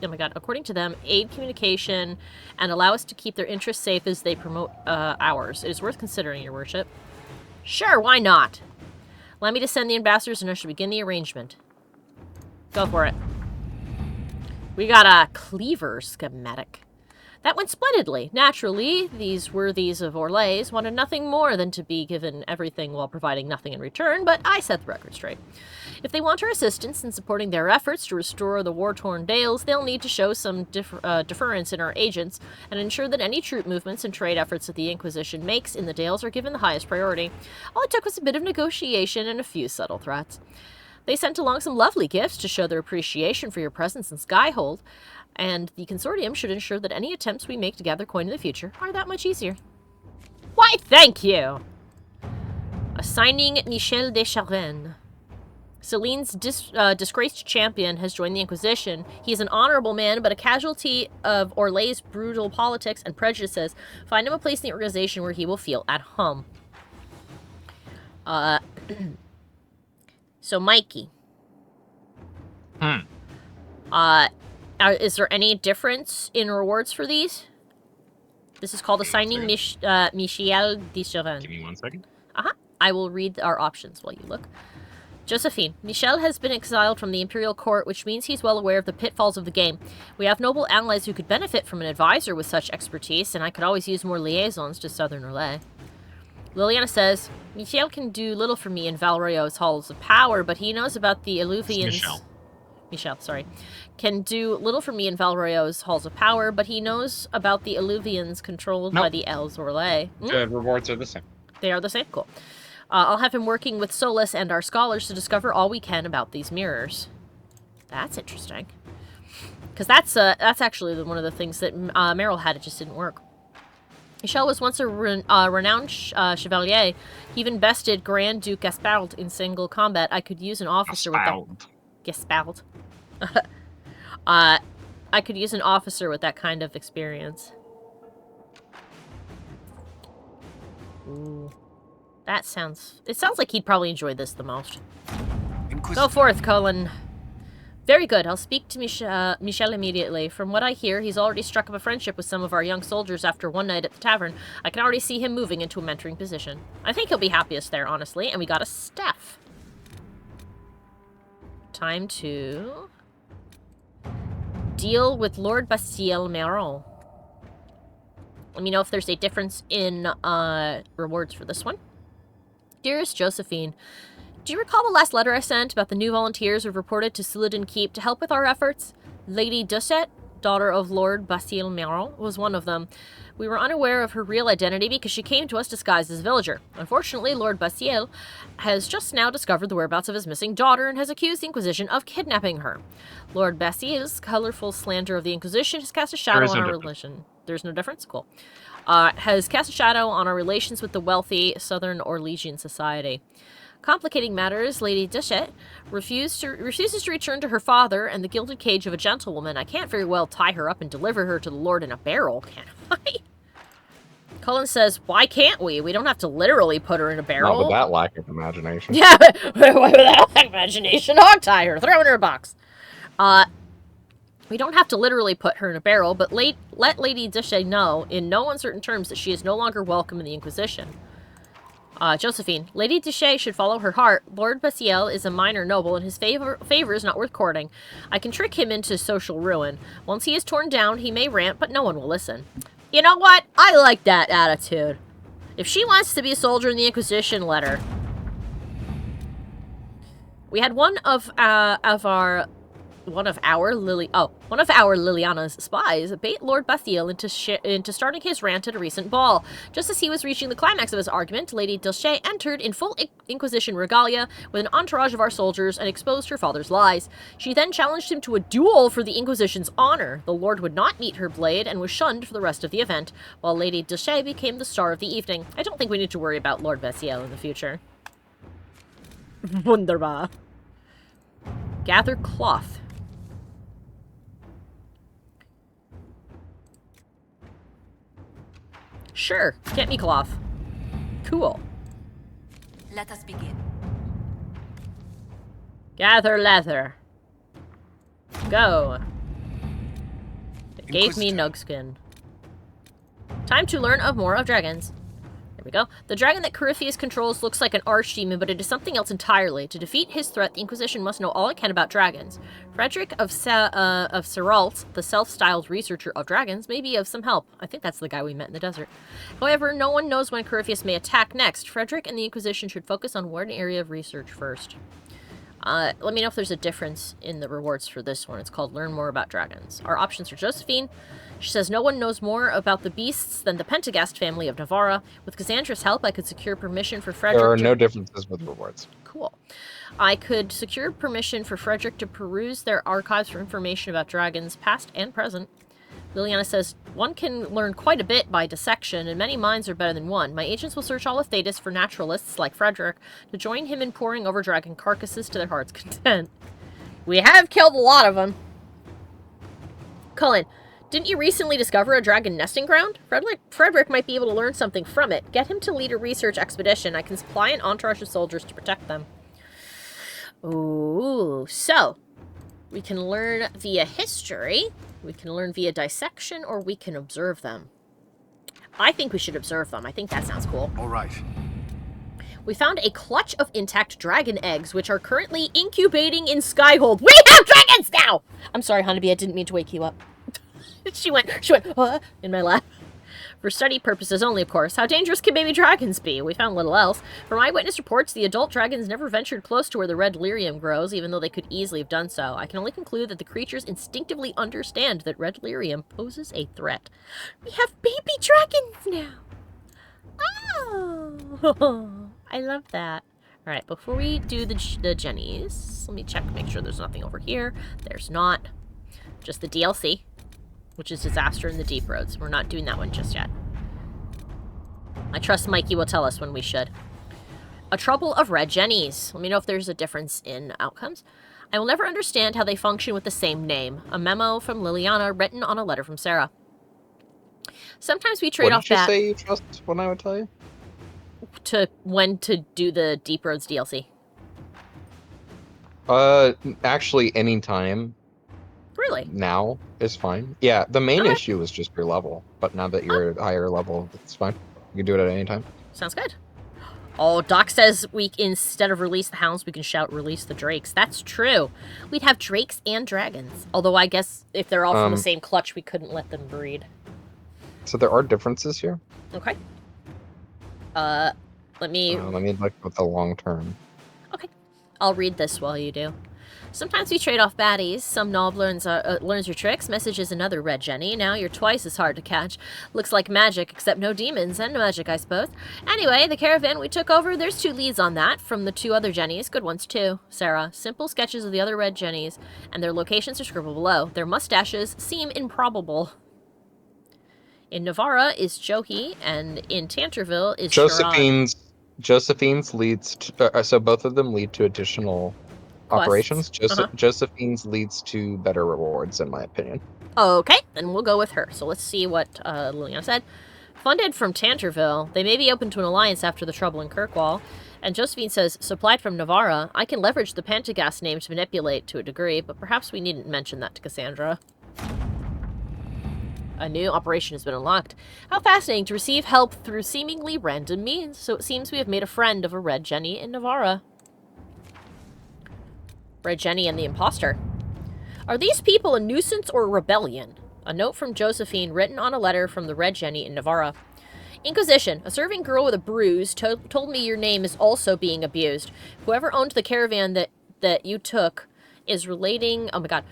according to them, aid communication and allow us to keep their interests safe as they promote ours. It is worth considering, your worship. Sure, why not? Allow me to send the ambassadors and I shall begin the arrangement. Go for it. We got a cleaver schematic. That went splendidly. Naturally, these worthies of Orlais wanted nothing more than to be given everything while providing nothing in return, but I set the record straight. If they want our assistance in supporting their efforts to restore the war-torn Dales, they'll need to show some deference in our agents and ensure that any troop movements and trade efforts that the Inquisition makes in the Dales are given the highest priority. All it took was a bit of negotiation and a few subtle threats. They sent along some lovely gifts to show their appreciation for your presence in Skyhold, and the consortium should ensure that any attempts we make to gather coin in the future are that much easier. Why, thank you! Assigning Michel de Charven. Celine's disgraced champion has joined the Inquisition. He is an honorable man, but a casualty of Orlais' brutal politics and prejudices. Find him a place in the organization where he will feel at home. So, Mikey. Is there any difference in rewards for these? This is called assigning Michel de Chauvin. Give me 1 second. I will read our options while you look. Josephine. Michel has been exiled from the Imperial Court, which means he's well aware of the pitfalls of the game. We have noble allies who could benefit from an advisor with such expertise, and I could always use more liaisons to Southern Relay. Liliana says, Michel can do little for me in Valrio's halls of power, but he knows about the Illuvians... Michel, sorry. Can do little for me in Valrio's halls of power, but he knows about the Illuvians controlled by the Els Orlais. The rewards are the same. They are the same. Cool. I'll have him working with Solus and our scholars to discover all we can about these mirrors. That's interesting. Because that's actually one of the things that Meryl had. It just didn't work. Michel was once a renowned chevalier. He even bested Grand Duke Gaspard in single combat. I could use an officer with that. Gaspard. I could use an officer with that kind of experience. Ooh. That sounds... It sounds like he'd probably enjoy this the most. Go forth, Colin. Very good. I'll speak to Michel immediately. From what I hear, he's already struck up a friendship with some of our young soldiers after one night at the tavern. I can already see him moving into a mentoring position. I think he'll be happiest there, honestly. And we got a staff. Time to... deal with Lord Bastille Meron. Let me know if there's a difference in rewards for this one. Dearest Josephine, do you recall the last letter I sent about the new volunteers we've reported to Sulladin Keep to help with our efforts? Lady Duchette, daughter of Lord Bastille Meron, was one of them. We were unaware of her real identity because she came to us disguised as a villager. Unfortunately, Lord Bastille has just now discovered the whereabouts of his missing daughter and has accused the Inquisition of kidnapping her. Lord Bastille's colorful slander of the Inquisition has cast a shadow on our relation. There's no difference? Cool. Has cast a shadow on our relations with the wealthy Southern Orlesian society. Complicating matters, Lady Duchette refuses to return to her father and the gilded cage of a gentlewoman. I can't very well tie her up and deliver her to the Lord in a barrel, can I? Cullen says, why can't we? We don't have to literally put her in a barrel. Not with that lack of imagination. Yeah, with that lack of imagination, hog tie her, throw her in her box. We don't have to literally put her in a barrel, but let Lady Duchette know, in no uncertain terms, that she is no longer welcome in the Inquisition. Josephine, Lady Duchette should follow her heart. Lord Bastille is a minor noble, and his favor is not worth courting. I can trick him into social ruin. Once he is torn down, he may rant, but no one will listen. You know what? I like that attitude. If she wants to be a soldier in the Inquisition, let her. We had one of our Liliana's spies bait Lord Bastille into starting his rant at a recent ball. Just as he was reaching the climax of his argument, Lady Duchette entered in full Inquisition regalia with an entourage of our soldiers and exposed her father's lies. She then challenged him to a duel for the Inquisition's honor. The Lord would not meet her blade and was shunned for the rest of the event, while Lady Duchette became the star of the evening. I don't think we need to worry about Lord Bastille in the future. Wunderbar. Gather cloth. Sure, get me cloth. Cool. Let us begin. Gather leather. Go. It gave me Nugskin. Time to learn more of dragons. There we go. The dragon that Corypheus controls looks like an archdemon, but it is something else entirely. To defeat his threat, the Inquisition must know all it can about dragons. Frederick of Seralt, the self-styled researcher of dragons, may be of some help. I think that's the guy we met in the desert. However, no one knows when Corypheus may attack next. Frederick and the Inquisition should focus on one area of research first. Let me know if there's a difference in the rewards for this one. It's called Learn More About Dragons. Our options are Josephine. She says, no one knows more about the beasts than the Pentagast family of Navarra. With Cassandra's help, I could secure permission for Frederick There are no differences with rewards. Cool. I could secure permission for Frederick to peruse their archives for information about dragons, past and present. Liliana says, one can learn quite a bit by dissection, and many minds are better than one. My agents will search all of Thedas for naturalists like Frederick to join him in poring over dragon carcasses to their heart's content. We have killed a lot of them. Cullen, didn't you recently discover a dragon nesting ground? Frederick might be able to learn something from it. Get him to lead a research expedition. I can supply an entourage of soldiers to protect them. Ooh, so we can learn via history, we can learn via dissection, or we can observe them. I think we should observe them. I think that sounds cool. All right. We found a clutch of intact dragon eggs, which are currently incubating in Skyhold. We have dragons now! I'm sorry, Honeybee, I didn't mean to wake you up. she went, in my lap. For study purposes only, of course. How dangerous can baby dragons be? We found little else. From eyewitness reports, the adult dragons never ventured close to where the red lyrium grows, even though they could easily have done so. I can only conclude that the creatures instinctively understand that red lyrium poses a threat. We have baby dragons now! Oh! I love that. Alright, before we do the Jennies, let me check, make sure there's nothing over here. There's not. Just the DLC, which is Disaster in the Deep Roads. We're not doing that one just yet. I trust Mikey will tell us when we should. A Trouble of Red Jennies. Let me know if there's a difference in outcomes. I will never understand how they function with the same name. A memo from Liliana written on a letter from Sarah. Sometimes we trade off What did you say you trust when I would tell you? When to do the Deep Roads DLC. Actually, any time. Really? Now is fine. Yeah, the main issue is just your level, but now that you're at higher level, it's fine. You can do it at any time. Sounds good. Oh, Doc says instead of release the hounds, we can shout release the drakes. That's true. We'd have drakes and dragons. Although I guess if they're all from the same clutch, we couldn't let them breed. So there are differences here? Okay. Let me look at the long term. Okay. I'll read this while you do. Sometimes we trade off baddies. Some knob learns your tricks. Messages another red Jenny. Now you're twice as hard to catch. Looks like magic, except no demons and magic, I suppose. Anyway, the caravan we took over, there's 2 leads on that from the 2 other Jennies. Good ones, too. Sarah. Simple sketches of the other red Jennies, and their locations are scribbled below. Their mustaches seem improbable. In Navarra is Johi, and in Tanterville is Josephine's leads to, so both of them lead to additional operations. Josephine's leads to better rewards, in my opinion. Okay, then we'll go with her. So let's see what Liliana said. Funded from Tanterville, they may be open to an alliance after the trouble in Kirkwall. And Josephine says, supplied from Navarra, I can leverage the Pantagast name to manipulate to a degree, but perhaps we needn't mention that to Cassandra. A new operation has been unlocked. How fascinating to receive help through seemingly random means. So it seems we have made a friend of a Red Jenny in Navarra. Red Jenny and the Imposter. Are these people a nuisance or a rebellion? A note from Josephine written on a letter from the Red Jenny in Navarra. Inquisition. A serving girl with a bruise told me your name is also being abused. Whoever owned the caravan that you took is relating... Oh my god.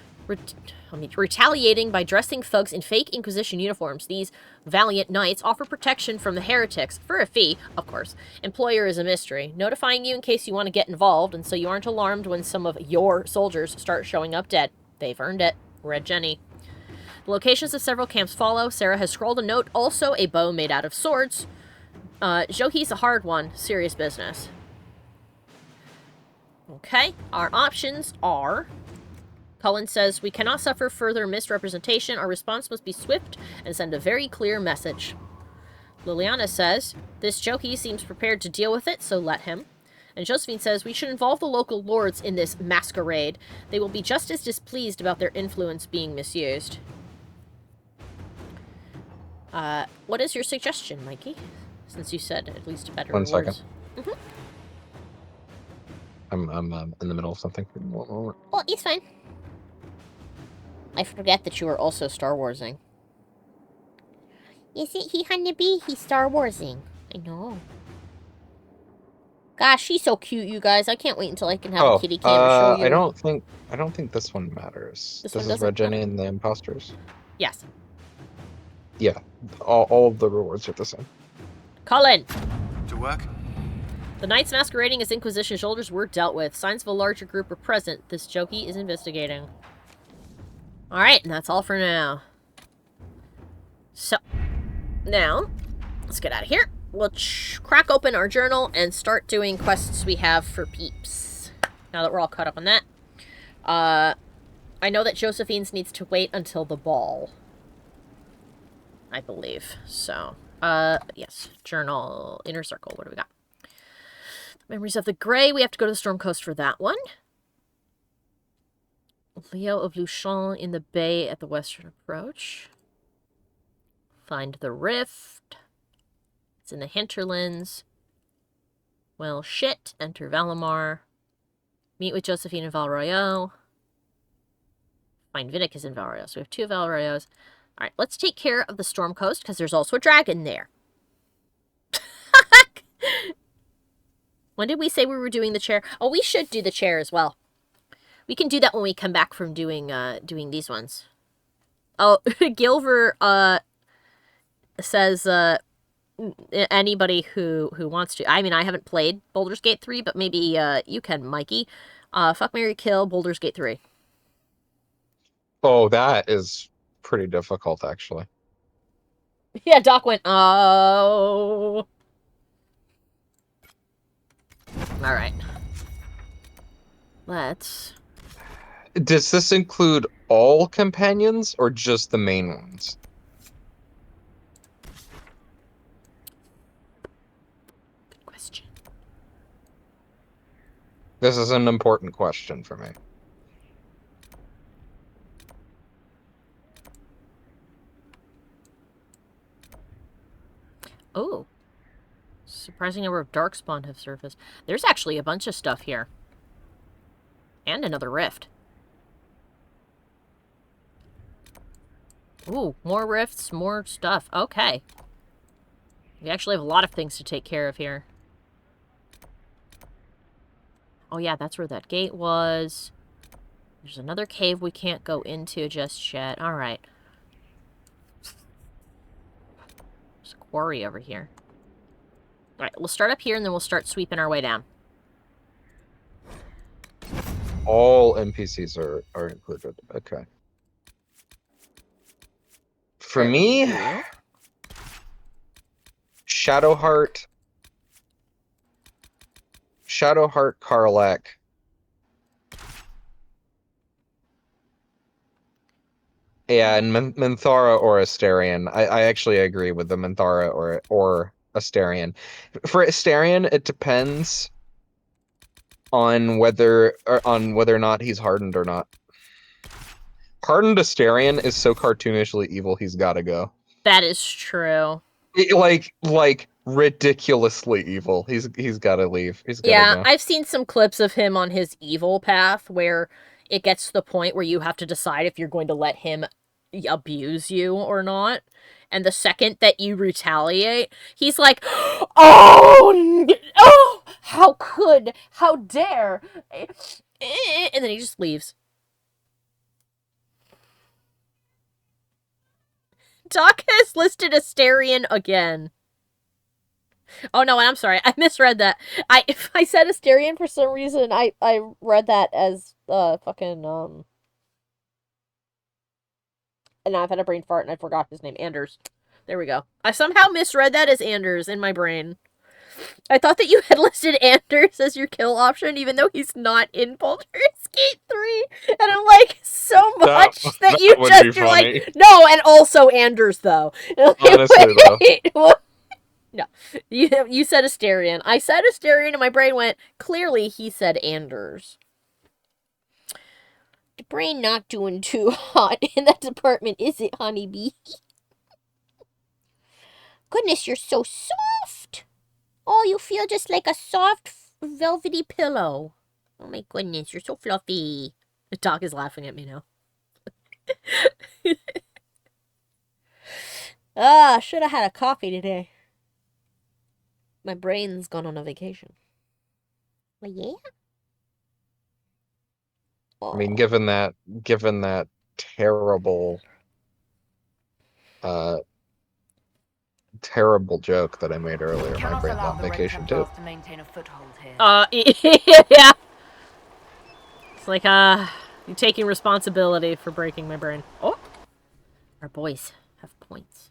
Retaliating by dressing thugs in fake Inquisition uniforms. These valiant knights offer protection from the heretics, for a fee, of course. Employer is a mystery, notifying you in case you want to get involved, and so you aren't alarmed when some of your soldiers start showing up dead. They've earned it. Red Jenny. The locations of several camps follow. Sarah has scrawled a note, also a bow made out of swords. Johi's a hard one. Serious business. Okay, our options are... Cullen says, we cannot suffer further misrepresentation. Our response must be swift and send a very clear message. Liliana says, this Johi seems prepared to deal with it, so let him. And Josephine says, we should involve the local lords in this masquerade. They will be just as displeased about their influence being misused. What is your suggestion, Mikey? Since you said at least a better One second. Mm-hmm. I'm in the middle of something. Well, it's fine. I forget that you are also Star Warsing. Isn't he, Honeybee? He's Star Warsing. I know. Gosh, she's so cute, you guys. I can't wait until I can have a kitty cam to show you. I don't think this one matters. This is Red Jenny and the Imposters. Yes. Yeah, all of the rewards are the same. Colin! To work? The knights masquerading as Inquisition soldiers were dealt with. Signs of a larger group are present. This Joki is investigating. Alright, and that's all for now. So, now, let's get out of here. We'll crack open our journal and start doing quests we have for peeps. Now that we're all caught up on that. I know that Josephine's needs to wait until the ball. I believe. So, yes. Journal, inner circle. What do we got? Memories of the Grey. We have to go to the Storm Coast for that one. Leo of Luchon in the bay at the western approach. Find the rift. It's in the hinterlands. Well, shit. Enter Valimar. Meet with Josephine and Valroyo. Find Vinicus and Valroyo. So we have 2 Valroyos. Alright, let's take care of the Storm Coast, because there's also a dragon there. When did we say we were doing the chair? Oh, we should do the chair as well. We can do that when we come back from doing these ones. Oh, Gilver says anybody who wants to. I mean, I haven't played Baldur's Gate 3, but maybe you can, Mikey. Fuck, marry, kill Baldur's Gate 3. Oh, that is pretty difficult, actually. Yeah, Doc went, oh. Alright. Let's... Does this include all companions or just the main ones? Good question. This is an important question for me. Oh. Surprising number of Darkspawn have surfaced. There's actually a bunch of stuff here. And another rift. Ooh, more rifts, more stuff. Okay. We actually have a lot of things to take care of here. Oh yeah, that's where that gate was. There's another cave we can't go into just yet. Alright. There's a quarry over here. Alright, we'll start up here and then we'll start sweeping our way down. All NPCs are included. Okay. For me, Shadowheart, Karlach, yeah, and Minthara or Astarion. I actually agree with the Minthara or Astarion. For Astarion, it depends on whether or not he's hardened or not. Hardened Astarion is so cartoonishly evil, he's gotta go. That is true. Like ridiculously evil. He's gotta leave. He's gotta go. I've seen some clips of him on his evil path where it gets to the point where you have to decide if you're going to let him abuse you or not. And the second that you retaliate, he's like, oh, how dare. And then he just leaves. Doc has listed Astarion again. Oh no, I'm sorry. I misread that. If I said Astarion for some reason, I read that as fucking and now I've had a brain fart and I forgot his name. Anders. There we go. I somehow misread that as Anders in my brain. I thought that you had listed Anders as your kill option, even though he's not in Baldur's Gate 3. And I'm like, so much that you just, you're like, no, and also Anders, though. Honestly, though. No, you said Astarion. I said Astarion, and my brain went, clearly he said Anders. The brain not doing too hot in that department, is it, honeybee? Goodness, you're so soft. Oh, you feel just like a soft, velvety pillow. Oh my goodness, you're so fluffy. The dog is laughing at me now. Should have had a coffee today. My brain's gone on a vacation. Well, yeah. I mean, given that terrible terrible joke that I made earlier, my brain's on vacation too. To maintain a foothold here. Yeah. It's like, you're taking responsibility for breaking my brain. Oh! Our boys have points.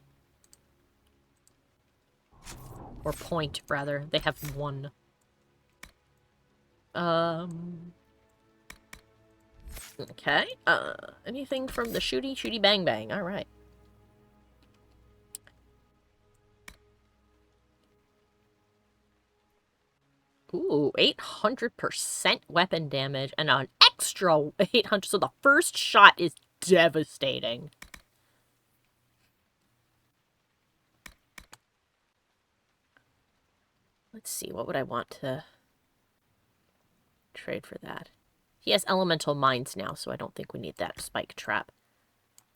Or point, rather. They have 1. Okay. Anything from the shooty bang bang. Alright. Ooh, 800% weapon damage and an extra 800. So the first shot is devastating. Let's see, what would I want to trade for that? He has elemental mines now, so I don't think we need that spike trap.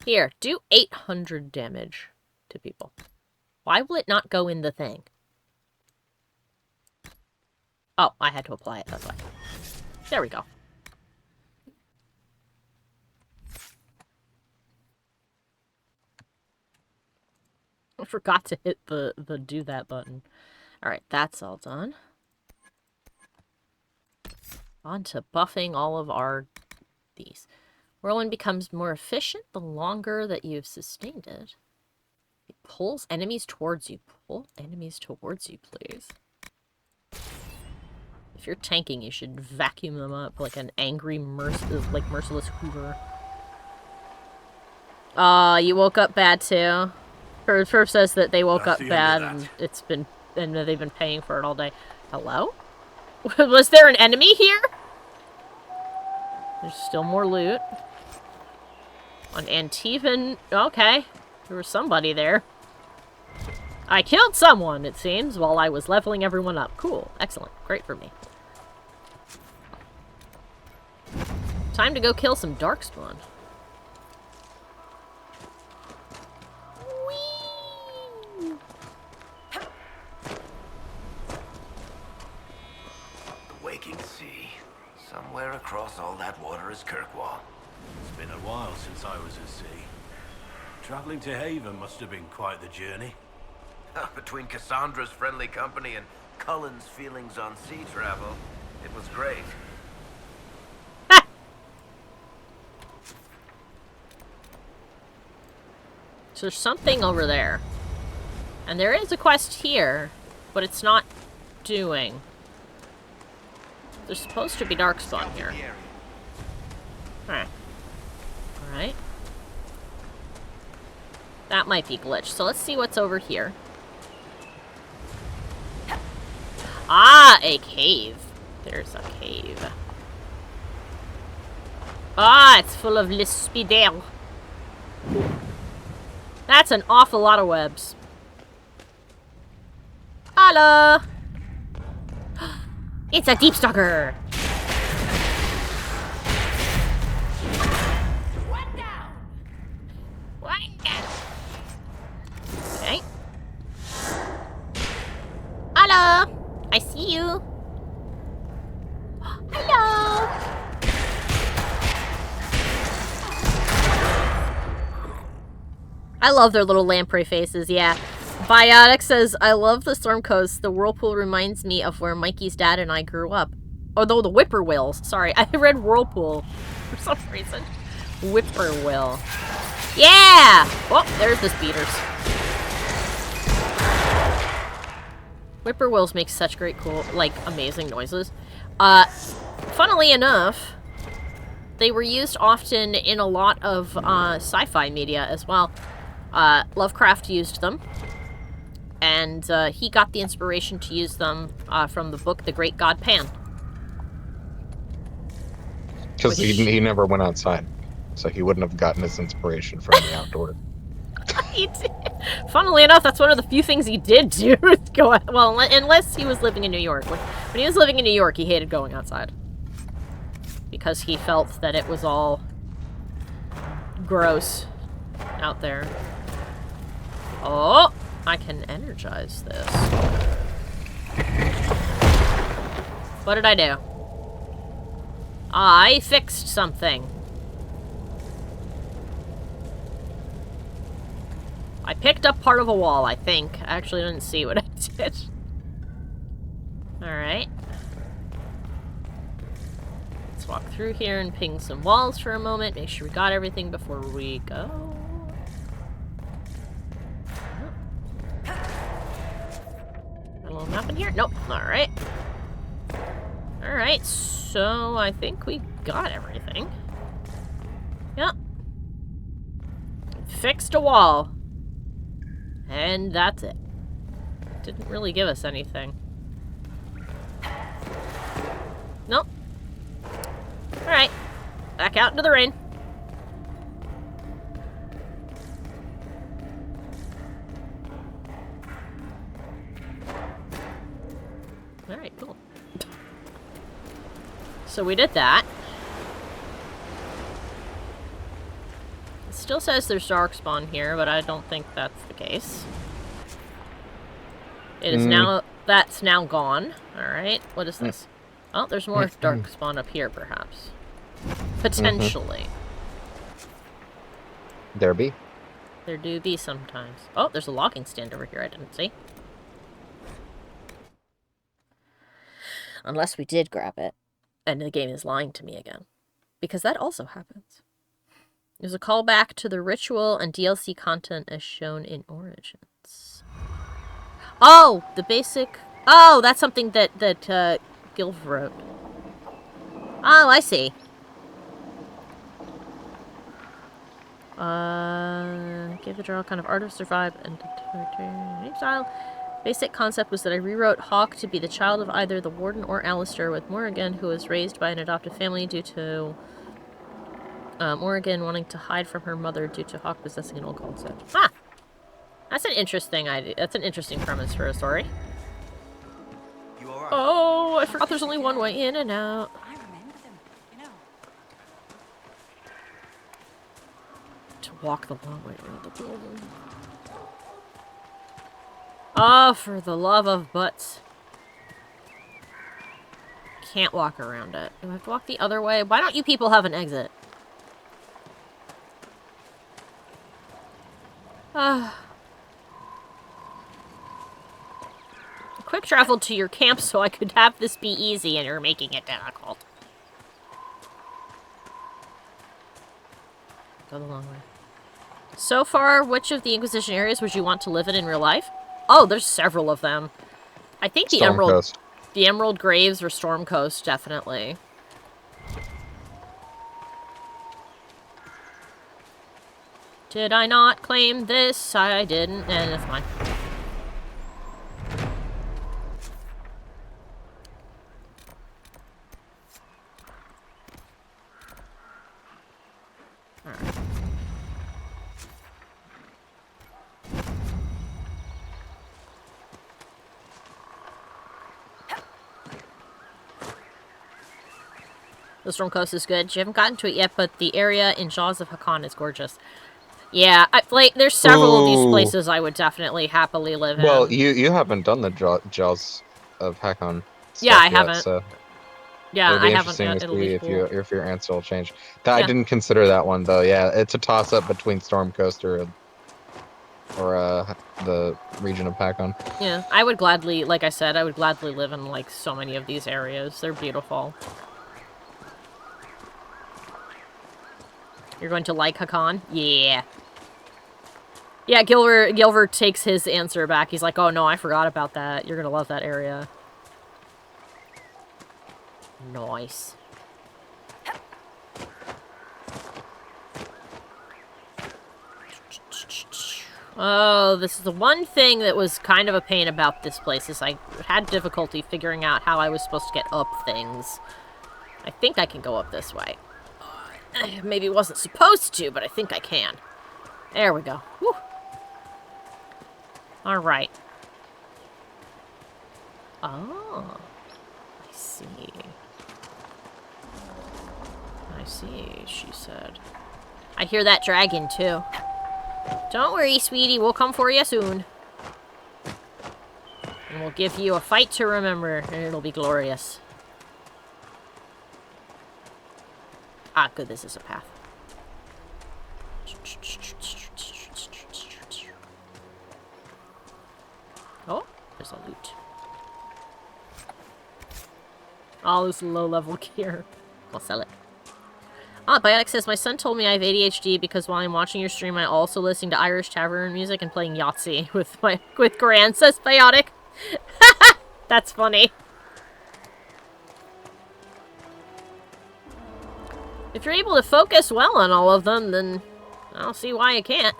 Here, do 800 damage to people. Why will it not go in the thing? Oh, I had to apply it, that's why. There we go. I forgot to hit the do that button. Alright, that's all done. On to buffing all of these. Whirlwind becomes more efficient the longer that you've sustained it. It pulls enemies towards you. Pull enemies towards you, please. If you're tanking, you should vacuum them up like an angry, merciless hoover. Aw, you woke up bad too. Perf says that they woke up bad and they've been paying for it all day. Hello? Was there an enemy here? There's still more loot. On Antivan... Okay. There was somebody there. I killed someone, it seems, while I was leveling everyone up. Cool. Excellent. Great for me. Time to go kill some Darkspawn. Whee! The waking sea. Somewhere across all that water is Kirkwall. It's been a while since I was at sea. Traveling to Haven must have been quite the journey. Between Cassandra's friendly company and Cullen's feelings on sea travel, it was great. So there's something over there. And there is a quest here, but it's not doing. There's supposed to be Darkspawn here. Alright. Alright. That might be glitched. So let's see what's over here. Ah, a cave. There's a cave. Ah, it's full of Lispidale. That's an awful lot of webs. Hello! It's a deep stalker! One down! One down! Okay. Hello! I see you! Hello! I love their little lamprey faces, yeah. Biotic says, I love the Storm Coast. The whirlpool reminds me of where Mikey's dad and I grew up. Although the whippoorwills. Sorry, I read whirlpool for some reason. Whippoorwill. Yeah! Oh, there's the speeders. Whippoorwills make such great, cool, like, amazing noises. Funnily enough, they were used often in a lot of sci-fi media as well. Lovecraft used them. And he got the inspiration to use them from the book The Great God Pan. Because he never went outside. So he wouldn't have gotten his inspiration from the outdoors. He did. Funnily enough, that's one of the few things he did do. Well, unless he was living in New York. When he was living in New York, he hated going outside. Because he felt that it was all gross out there. Oh! I can energize this. What did I do? I fixed something. I picked up part of a wall, I think. I actually didn't see what I did. Alright. Let's walk through here and ping some walls for a moment. Make sure we got everything before we go. A little map in here? Nope. Alright. Alright, so I think we got everything. Yep. Fixed a wall. And that's it. Didn't really give us anything. Nope. Alright. Back out into the rain. So we did that. It still says there's darkspawn here, but I don't think that's the case. It is now... That's now gone. Alright, what is this? Oh, there's more darkspawn up here, perhaps. Potentially. There be. There do be sometimes. Oh, there's a logging stand over here I didn't see. Unless we did grab it. And the game is lying to me again. Because that also happens. There's a callback to the ritual and DLC content as shown in Origins. Oh! The basic... Oh, that's something that Gilv wrote. Oh, I see. Gave the draw kind of art of survive and style. Basic concept was that I rewrote Hawke to be the child of either the Warden or Alistair, with Morrigan, who was raised by an adoptive family due to Morrigan wanting to hide from her mother due to Hawke possessing an old concept. Ah! That's an interesting idea. That's an interesting premise for a story. You all right? Oh, I forgot there's only one way in and out. I remember them, you know. To walk the long way around the building. Oh, for the love of butts. Can't walk around it. Do I have to walk the other way? Why don't you people have an exit? Quick travel to your camp so I could have this be easy, and you're making it difficult. Go the long way. So far, which of the Inquisition areas would you want to live in real life? Oh, there's several of them. I think the Emerald Graves or Storm Coast, definitely. Did I not claim this? I didn't, and it's mine. Alright. The Storm Coast is good. You haven't gotten to it yet, but the area in Jaws of Hakan is gorgeous. Yeah, there's several of these places I would definitely happily live in. Well, you haven't done the Jaws of Hakan stuff Yeah, I yet, haven't. So yeah, it'll be I haven't interesting yet. to It'll see be if cool. your answer will change. I Yeah. didn't consider that one though. Yeah, it's a toss up between Storm Coast or the region of Hakan. Yeah, I would gladly, like I said, I would gladly live in like so many of these areas. They're beautiful. You're going to like Hakan? Yeah. Yeah, Gilver takes his answer back. He's like, oh no, I forgot about that. You're gonna love that area. Nice. Oh, this is the one thing that was kind of a pain about this place, is I had difficulty figuring out how I was supposed to get up things. I think I can go up this way. Maybe wasn't supposed to, but I think I can. There we go. Whew. Alright. Oh. I see. I see, she said. I hear that dragon, too. Don't worry, sweetie. We'll come for you soon. And we'll give you a fight to remember, and it'll be glorious. Ah, good, this is a path. Oh, there's a loot. All this low-level gear. I'll sell it. Ah, Biotic says, my son told me I have ADHD because while I'm watching your stream, I'm also listening to Irish tavern music and playing Yahtzee with Gran, says Biotic. That's funny. If you're able to focus well on all of them, then I don't see why you can't.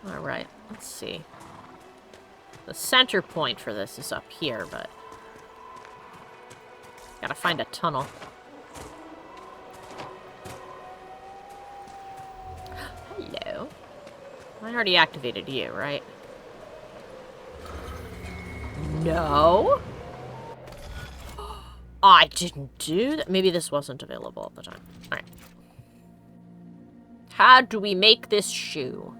Alright, let's see. The center point for this is up here, but... gotta find a tunnel. Hello. I already activated you, right? No? I didn't do that. Maybe this wasn't available at the time. Alright. How do we make this shoe?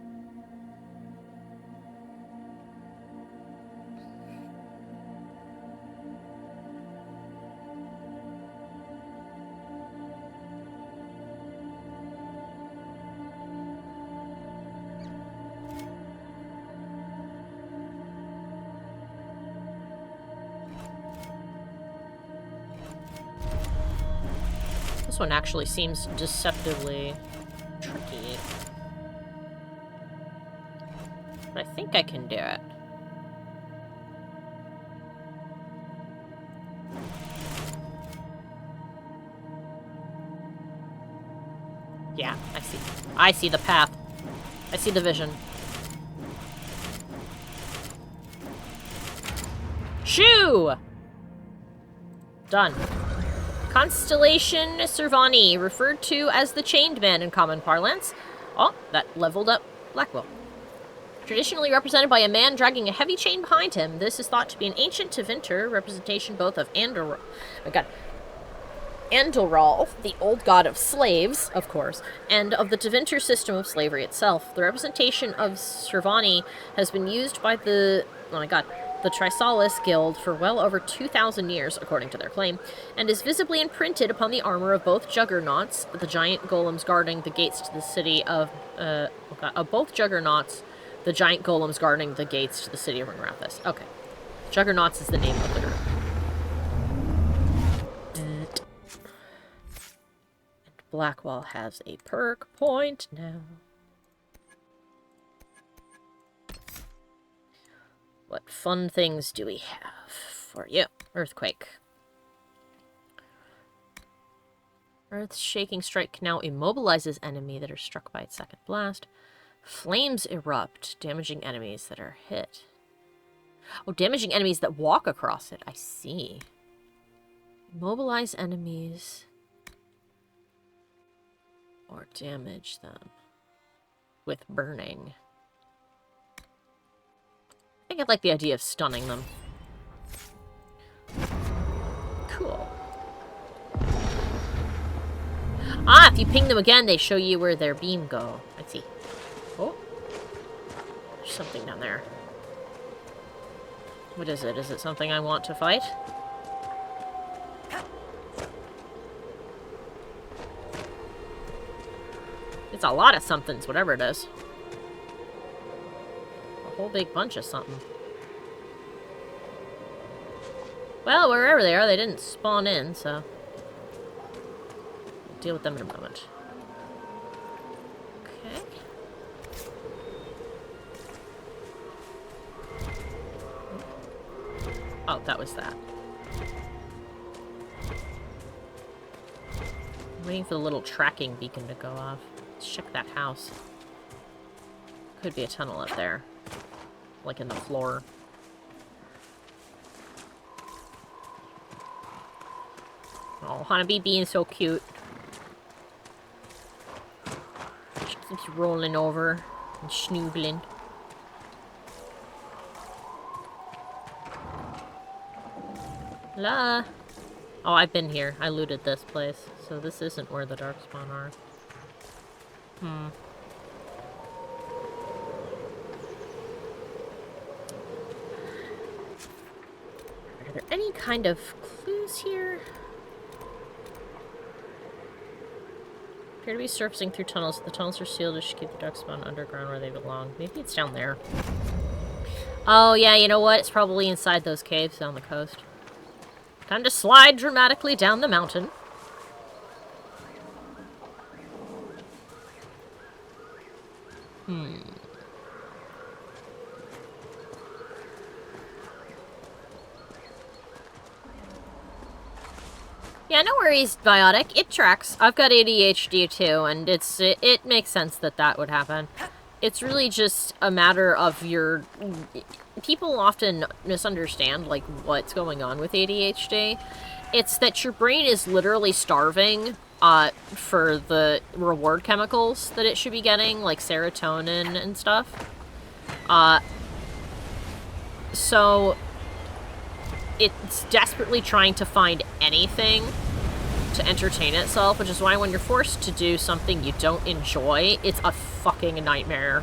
This one actually seems deceptively tricky. But I think I can do it. Yeah, I see. I see the path. I see the vision. Shoo! Done. Constellation Servani, referred to as the Chained Man in common parlance. Oh, that leveled up Blackwell. Traditionally represented by a man dragging a heavy chain behind him, this is thought to be an ancient Tevinter representation both of Andalralf, the old god of slaves, of course, and of the Tevinter system of slavery itself. The representation of Servani has been used by the Trisalis Guild for well over 2,000 years, according to their claim, and is visibly imprinted upon the armor of both juggernauts, the giant golems guarding the gates to the city of both juggernauts, the giant golems guarding the gates to the city of Andraste. Okay. Juggernauts is the name of the group. And Blackwall has a perk point now. What fun things do we have for you? Earthquake. Earth-shaking strike now immobilizes enemy that are struck by its second blast. Flames erupt, damaging enemies that are hit. Oh, damaging enemies that walk across it. I see. Immobilize enemies. Or damage them. With burning. I think I'd like the idea of stunning them. Cool. Ah, if you ping them again, they show you where their beam go. Let's see. Oh. There's something down there. What is it? Is it something I want to fight? It's a lot of somethings, whatever it is. A whole big bunch of something. Well, wherever they are, they didn't spawn in, so... we'll deal with them in a moment. Okay. Oh, that was that. I'm waiting for the little tracking beacon to go off. Let's check that house. Could be a tunnel up there. Like in the floor. Oh, Honeybee being so cute. She keeps rolling over and snoogling. La. Oh, I've been here. I looted this place. So this isn't where the Darkspawn are. Are there any kind of clues here? Appear to be surfacing through tunnels. The tunnels are sealed to keep the Darkspawn underground where they belong. Maybe it's down there. Oh, yeah, you know what? It's probably inside those caves on the coast. Time to slide dramatically down the mountain. Yeah, no worries, Biotic. It tracks. I've got ADHD too, and it makes sense that that would happen. It's really just a matter of your... People often misunderstand, like, what's going on with ADHD. It's that your brain is literally starving for the reward chemicals that it should be getting, like serotonin and stuff. So... it's desperately trying to find anything to entertain itself, which is why when you're forced to do something you don't enjoy, it's a fucking nightmare.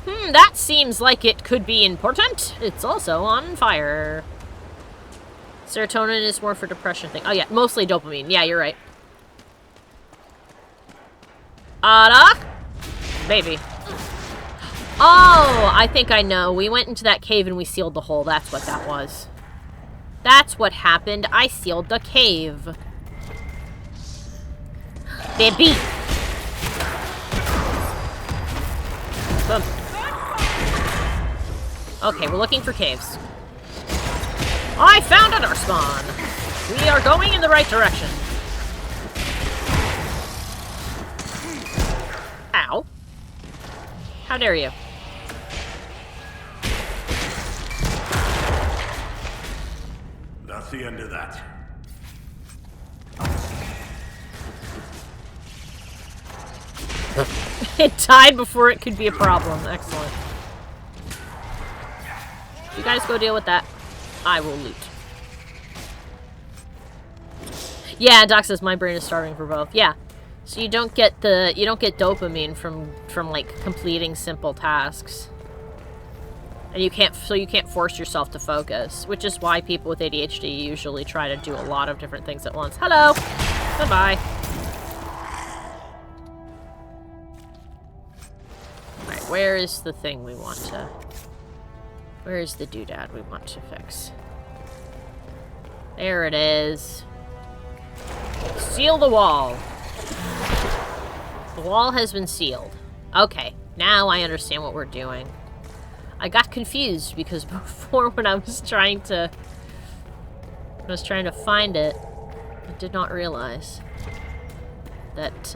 That seems like it could be important. It's also on fire. Serotonin is more for depression thing. Oh yeah, mostly dopamine. Yeah, you're right. Ada? Baby. Oh, I think I know. We went into that cave and we sealed the hole. That's what that was. That's what happened. I sealed the cave. Baby. Boom. Okay, we're looking for caves. I found another spawn. We are going in the right direction. Ow. How dare you? That's the end of that. It died before it could be a problem. Excellent. You guys go deal with that. I will loot. Yeah, Doc says my brain is starving for both. Yeah. So you don't get dopamine from like completing simple tasks. And you can't force yourself to focus, which is why people with ADHD usually try to do a lot of different things at once. Hello. Goodbye. Alright, where is the thing we want to... Where is the doodad we want to fix? There it is. Seal the wall. The wall has been sealed. Okay, now I understand what we're doing. I got confused because before when I was trying to find it, I did not realize that,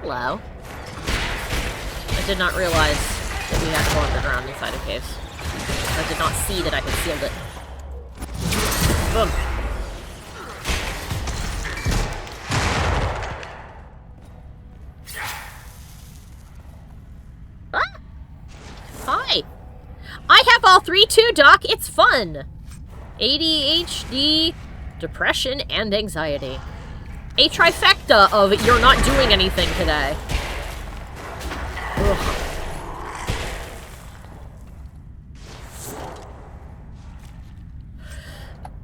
hello. I did not realize that we had to go underground inside of caves. I did not see that I had sealed it. Boom. Ah! Hi! I have all three too, Doc! It's fun! ADHD, depression, and anxiety. A trifecta of you're not doing anything today. Ugh.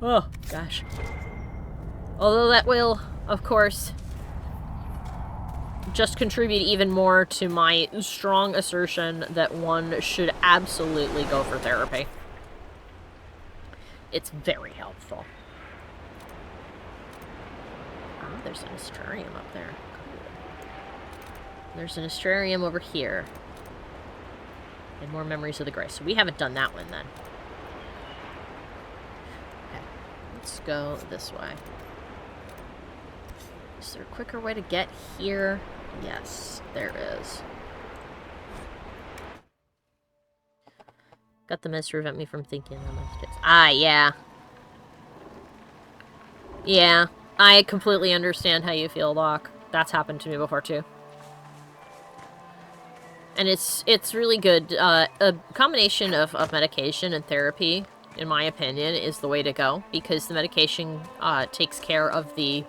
Oh, gosh. Although that will, of course, just contribute even more to my strong assertion that one should absolutely go for therapy. It's very helpful. Oh, there's an astrarium up there. Cool. There's an astrarium over here. And more memories of the Grace. So we haven't done that one then. Let's go this way. Is there a quicker way to get here? Yes, there is. Got the mess to prevent me from thinking on my kids. Ah, yeah. Yeah, I completely understand how you feel, Doc. That's happened to me before, too. And it's really good. A combination of medication and therapy, in my opinion, is the way to go, because the medication takes care of the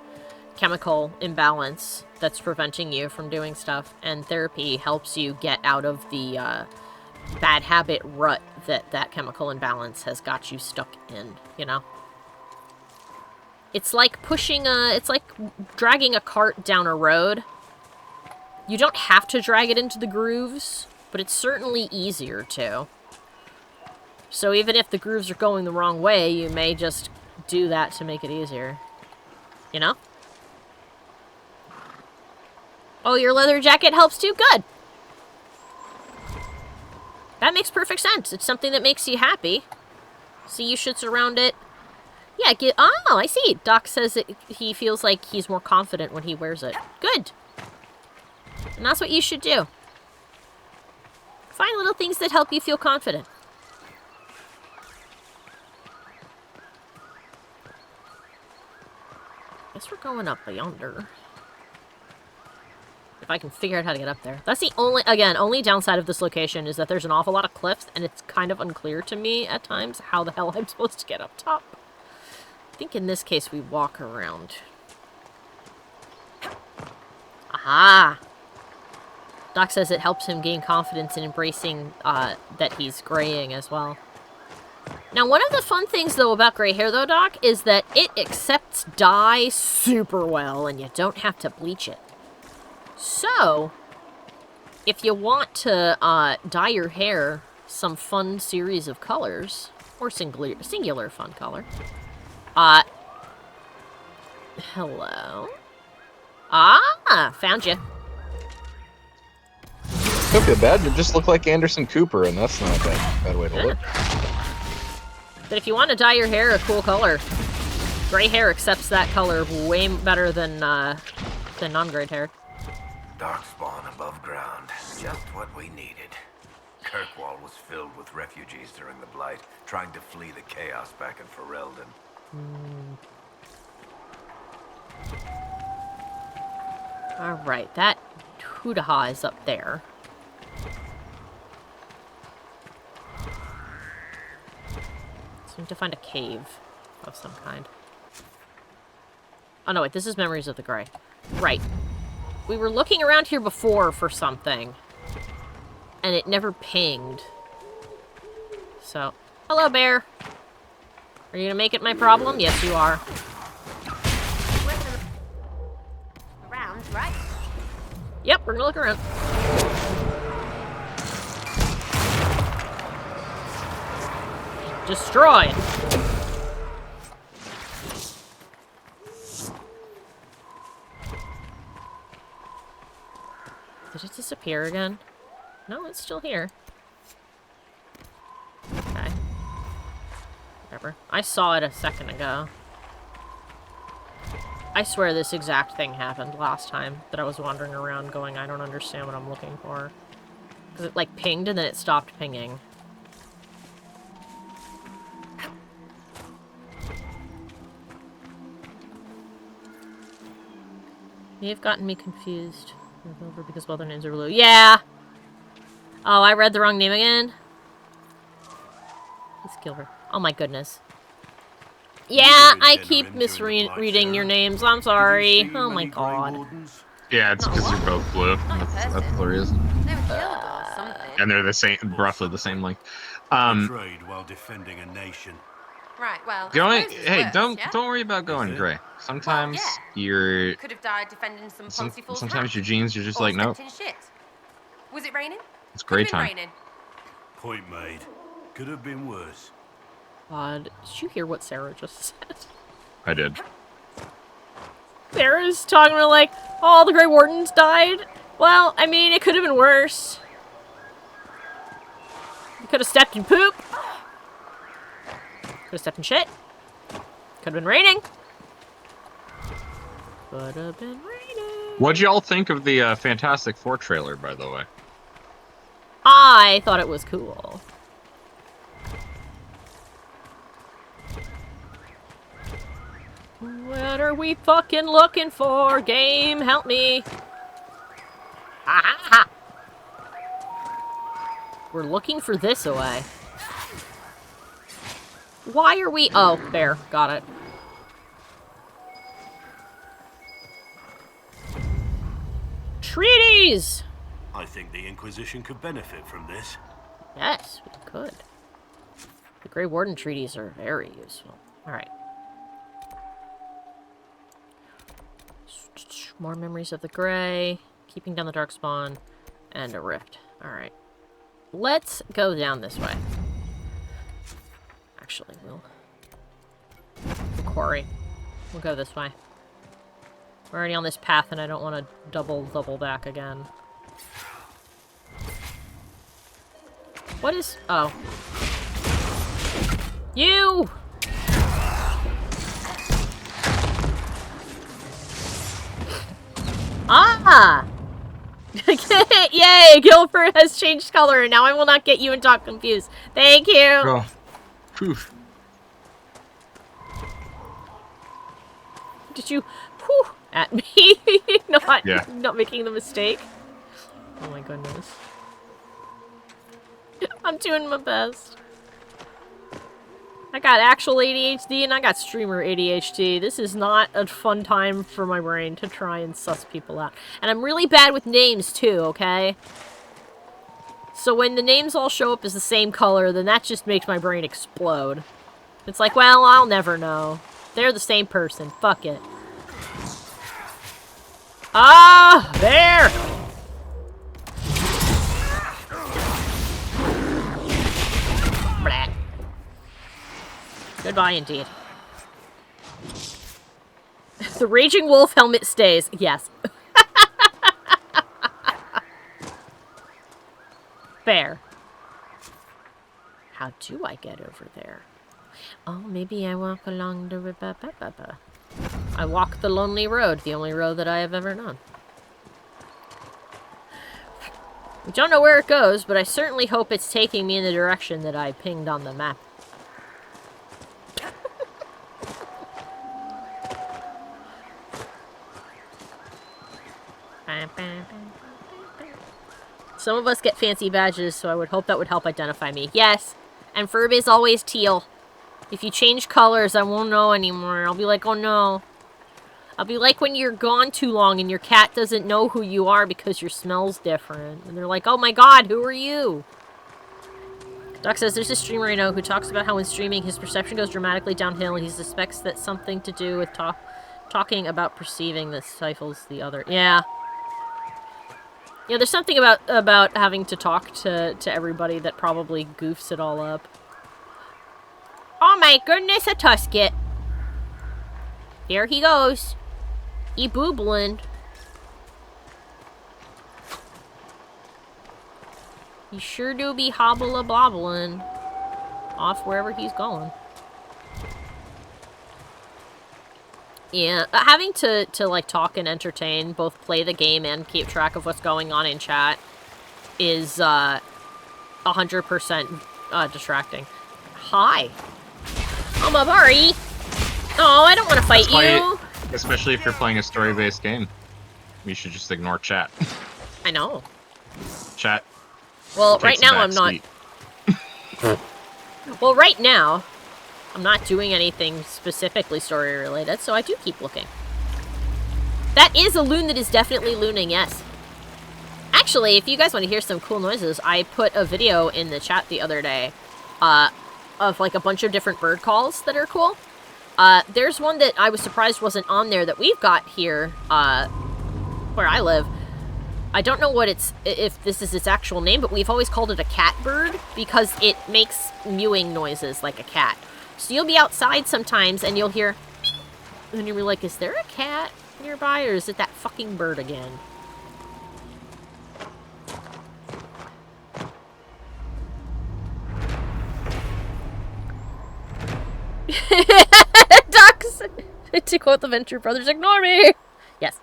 chemical imbalance that's preventing you from doing stuff, and therapy helps you get out of the bad habit rut that chemical imbalance has got you stuck in, you know? It's like it's like dragging a cart down a road. You don't have to drag it into the grooves, but it's certainly easier to. So even if the grooves are going the wrong way, you may just do that to make it easier. You know? Oh, your leather jacket helps too? Good! That makes perfect sense. It's something that makes you happy. So you should surround it. Yeah, oh, I see. Doc says that he feels like he's more confident when he wears it. Good! And that's what you should do. Find little things that help you feel confident. Guess we're going up yonder. If I can figure out how to get up there. That's the only downside of this location is that there's an awful lot of cliffs, and it's kind of unclear to me at times how the hell I'm supposed to get up top. I think in this case we walk around. Aha! Doc says it helps him gain confidence in embracing that he's graying as well. Now, one of the fun things, though, about gray hair, though, Doc, is that it accepts dye super well, and you don't have to bleach it. So, if you want to dye your hair some fun series of colors, or singular fun color, hello? Ah, found you. Don't feel bad, you just look like Anderson Cooper, and that's not a bad way to look. But if you want to dye your hair a cool color, gray hair accepts that color way better than non-gray hair. Darkspawn above ground. Just what we needed. Kirkwall was filled with refugees during the Blight, trying to flee the chaos back in Ferelden. Alright, that Hoodaha is up there. So we need to find a cave of some kind. Oh no, wait, this is Memories of the Grey. Right. We were looking around here before for something, and it never pinged. So, hello, bear. Are you gonna make it my problem? Yes, you are. Around, right? Yep, we're gonna look around. Destroy it. Did it disappear again? No, it's still here. Okay. Whatever. I saw it a second ago. I swear this exact thing happened last time that I was wandering around going, I don't understand what I'm looking for. Because it, like, pinged and then it stopped pinging. You've gotten me confused. Over because both their names are blue. Yeah! Oh, I read the wrong name again? Let's kill her. Oh my goodness. Yeah, I keep misreading your names. I'm sorry. Oh my god. Yeah, it's because you're both blue. That's the reason. They were killed or something. And they're the same, roughly the same length. Betrayed while defending a nation. Right, well, Going, hey, worse, don't yeah? worry about going gray. Sometimes you're. Could have died defending some Poncy Falls Sometimes rat. your genes are just Or like, nope. spent in shit. Was it raining? It's Could gray have been time. raining. Point made. Could have been worse. God, did you hear what Sarah just said? I did. Sarah's talking about like, oh, the Grey Wardens died. Well, I mean, it could have been worse. You could have stepped in poop. Could have stepped in shit. Could have been raining. Could have been raining. What'd y'all think of the Fantastic Four trailer, by the way? I thought it was cool. What are we fucking looking for? Game, help me. Ah! We're looking for this away. Why are we... Oh, there. Got it. Treaties! I think the Inquisition could benefit from this. Yes, we could. The Grey Warden treaties are very useful. Alright. More memories of the Grey. Keeping down the Darkspawn. And a rift. Alright. Let's go down this way. Actually, we'll quarry. We'll go this way. We're already on this path and I don't want to double back again. What is... Oh. You! Ah! Yay! Guilford has changed color and now I will not get you and Doc confused. Thank you! Oh. Poof. Did you whew, at me? Not making the mistake? Oh my goodness. I'm doing my best. I got actual ADHD and I got streamer ADHD. This is not a fun time for my brain to try and suss people out. And I'm really bad with names too, okay? So when the names all show up as the same color, then that just makes my brain explode. It's like, well, I'll never know. They're the same person. Fuck it. Ah! There! Blah. Goodbye, indeed. The Raging Wolf helmet stays. Yes. Fair. How do I get over there? Oh, maybe I walk along the river. I walk the lonely road, the only road that I have ever known. We don't know where it goes, but I certainly hope it's taking me in the direction that I pinged on the map. Some of us get fancy badges, so I would hope that would help identify me. Yes, and Ferb is always teal. If you change colors, I won't know anymore. I'll be like, oh no. I'll be like when you're gone too long and your cat doesn't know who you are because your smell's different. And they're like, oh my god, who are you? Doc says there's a streamer I know who talks about how when streaming his perception goes dramatically downhill and he suspects that's something to do with talking about perceiving that stifles the other. Yeah. Yeah, there's something about having to talk to everybody that probably goofs it all up. Oh my goodness, a Tusket. There he goes. He boobling. He sure do be hobble-a-bobbling off wherever he's going. Yeah, having to like talk and entertain, both play the game and keep track of what's going on in chat is 100% distracting. Hi. I'm a Bari. Oh, I don't want to fight you. Especially if you're playing a story-based game. You should just ignore chat. I know. Chat. Well, right now I'm not. Well, right now, I'm not doing anything specifically story-related, so I do keep looking. That is a loon that is definitely looning, yes. Actually, if you guys want to hear some cool noises, I put a video in the chat the other day of like a bunch of different bird calls that are cool. There's one that I was surprised wasn't on there that we've got here where I live. I don't know what if this is its actual name, but we've always called it a cat bird because it makes mewing noises like a cat. So you'll be outside sometimes and you'll hear, and you'll be like, is there a cat nearby or is it that fucking bird again? Ducks! To quote the Venture Brothers, ignore me! Yes.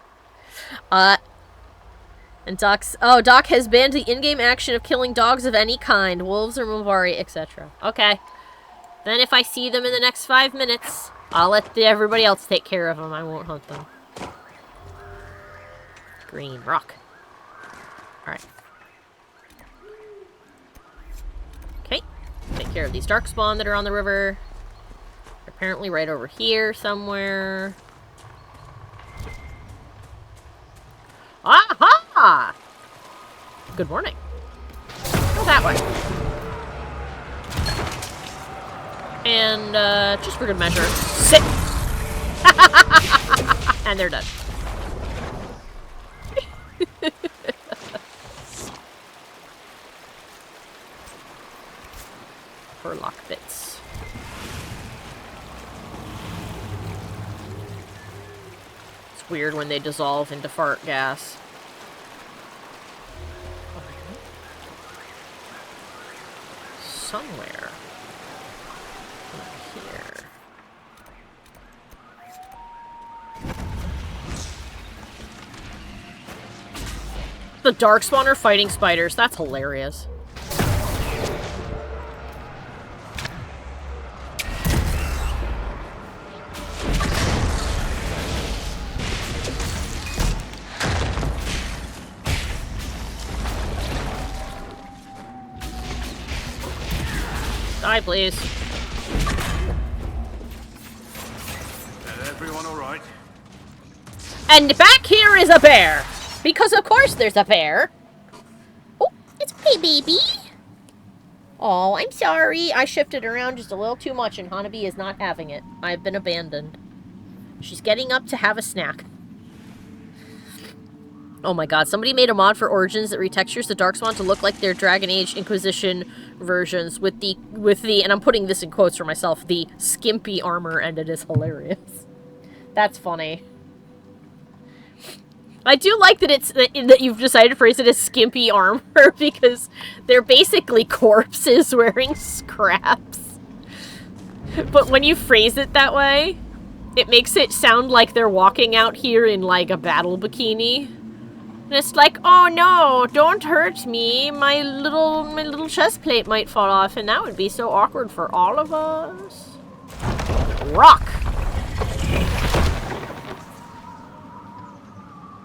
And Doc's... Oh, Doc has banned the in-game action of killing dogs of any kind, wolves or Movari, etc. Okay. Then if I see them in the next 5 minutes, I'll let everybody else take care of them. I won't hunt them. Green rock. Alright. Okay. Take care of these darkspawn that are on the river. They're apparently right over here somewhere. Aha! Good morning. Go that way. And, just for good measure, sit! And they're done. For lock bits. It's weird when they dissolve into fart gas. Somewhere. Here. The darkspawn are fighting spiders. That's hilarious. Die, please. Everyone all right? And back here is a bear. Because of course there's a bear. Oh, it's okay, baby. Oh, I'm sorry. I shifted around just a little too much and Hanabi is not having it. I've been abandoned. She's getting up to have a snack. Oh my god, somebody made a mod for Origins that retextures the Darkspawn to look like their Dragon Age Inquisition versions with the, and I'm putting this in quotes for myself, the skimpy armor, and it is hilarious. That's funny. I do like that it's that you've decided to phrase it as skimpy armor because they're basically corpses wearing scraps. But when you phrase it that way, it makes it sound like they're walking out here in like a battle bikini. And it's like, oh no, don't hurt me. My little chest plate might fall off and that would be so awkward for all of us. Rock.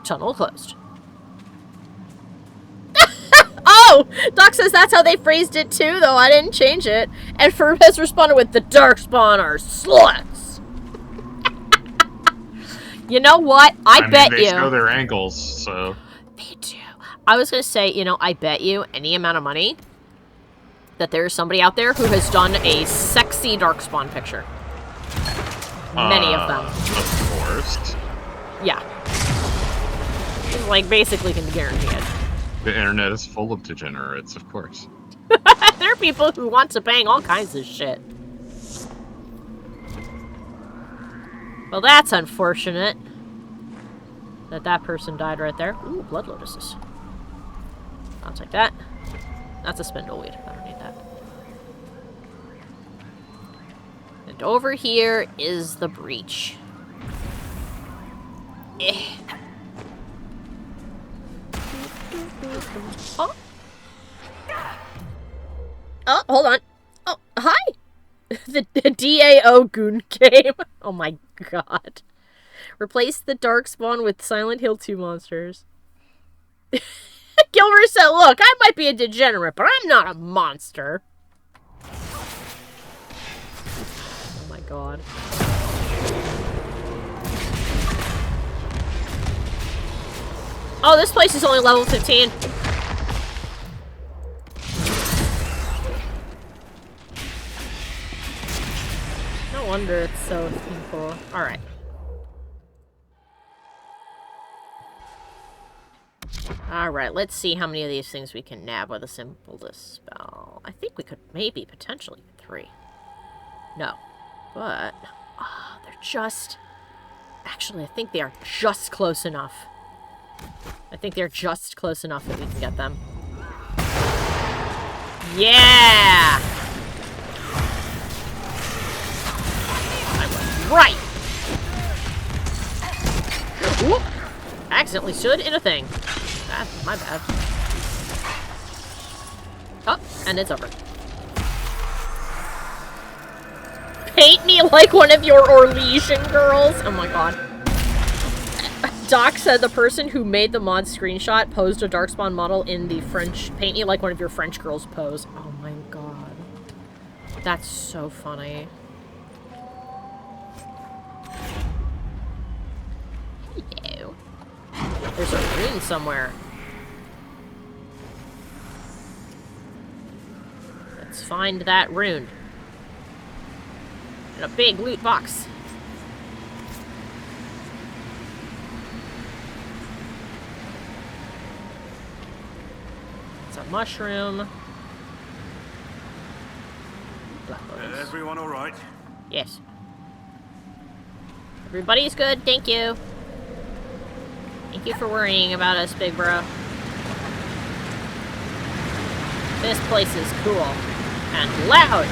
Tunnel closed. Oh! Doc says that's how they phrased it too, though. I didn't change it. And Ferb has responded with, the Darkspawn are sluts! You know what? I bet they you. show their angles, so. They do. I was gonna say, you know, I bet you any amount of money that there's somebody out there who has done a sexy Darkspawn picture. Many of them. Of course. Yeah. Like, basically can guarantee it. The internet is full of degenerates, of course. There are people who want to bang all kinds of shit. Well, that's unfortunate. That person died right there. Ooh, blood lotuses. I'll take that. That's a spindleweed. I don't need that. And over here is the breach. Eh. Oh. Oh, hold on. Oh, hi! the DAO goon game. Oh my god. Replace the Darkspawn with Silent Hill 2 monsters. Gilbert said, look, I might be a degenerate, but I'm not a monster. Oh my god. Oh, this place is only level 15. No wonder it's so simple. Alright. Alright, let's see how many of these things we can nab with a simple dispel. I think we could maybe potentially 3. No. But, they're just... Actually, I think they are just close enough. I think they're just close enough that we can get them. Yeah! I was right! Whoop! Accidentally stood in a thing. That's my bad. Oh, and it's over. Paint me like one of your Orlesian girls! Oh my god. Doc said the person who made the mod screenshot posed a Darkspawn model in the French, paint me like one of your French girls pose. Oh my god. That's so funny. Hello. There's a rune somewhere. Let's find that rune. In a big loot box. It's a mushroom. Everyone all right? Yes. Everybody's good, thank you. Thank you for worrying about us, big bro. This place is cool. And loud!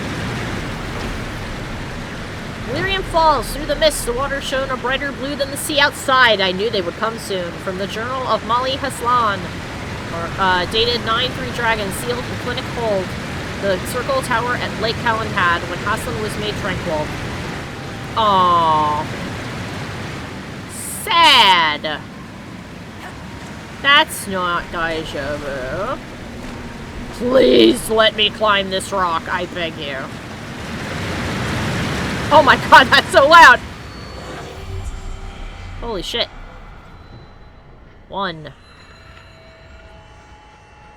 Lyrium falls through the mist. The water shone a brighter blue than the sea outside. I knew they would come soon. From the Journal of Mali Haslan. Dated 9-3 Dragon, sealed in clinic hold. The circle tower at Lake Calenhad when Haslan was made tranquil. Aww. Sad. That's not deja vu. Please let me climb this rock, I beg you. Oh my god, that's so loud! Holy shit. 1.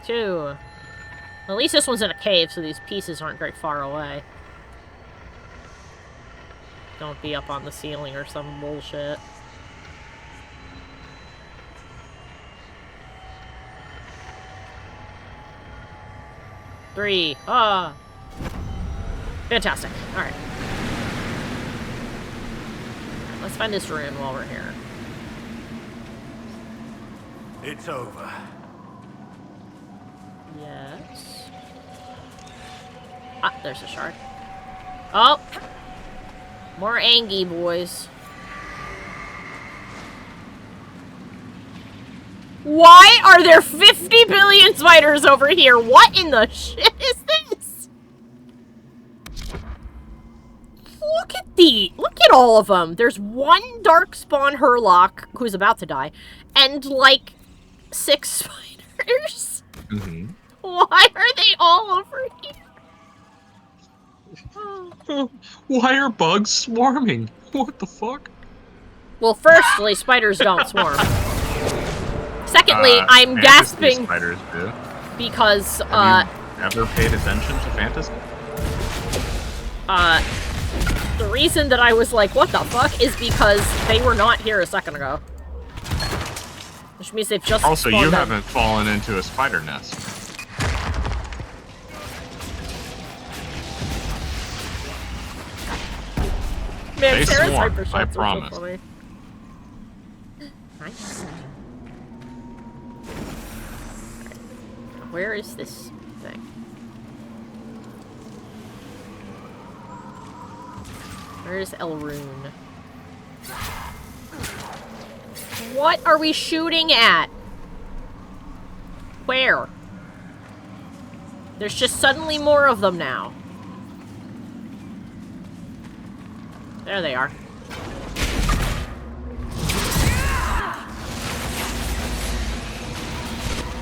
2. At least this one's in a cave, so these pieces aren't very far away. Don't be up on the ceiling or some bullshit. Three. Ah! Fantastic. Alright. Let's find this rune while we're here. It's over. Yes. Ah, there's a shard. Oh! More Angie boys. Why are there 50 billion spiders over here? What in the shit is this? Look at all of them. There's one darkspawn Herlock who's about to die, and like 6 spiders. Mm-hmm. Why are they all over here? Why are bugs swarming? What the fuck? Well, firstly, spiders don't swarm. Secondly, I'm gasping spiders do. because Have you ever paid attention to fantasy? The reason that I was like, what the fuck, is because they were not here a second ago. Which means they've just Also, you spawned in. haven't fallen into a spider nest. Man, They Sarah's swarm, hyper I shots are so promise. funny. Nice. Where is this thing? Where's Elrune? What are we shooting at? Where? There's just suddenly more of them now. There they are.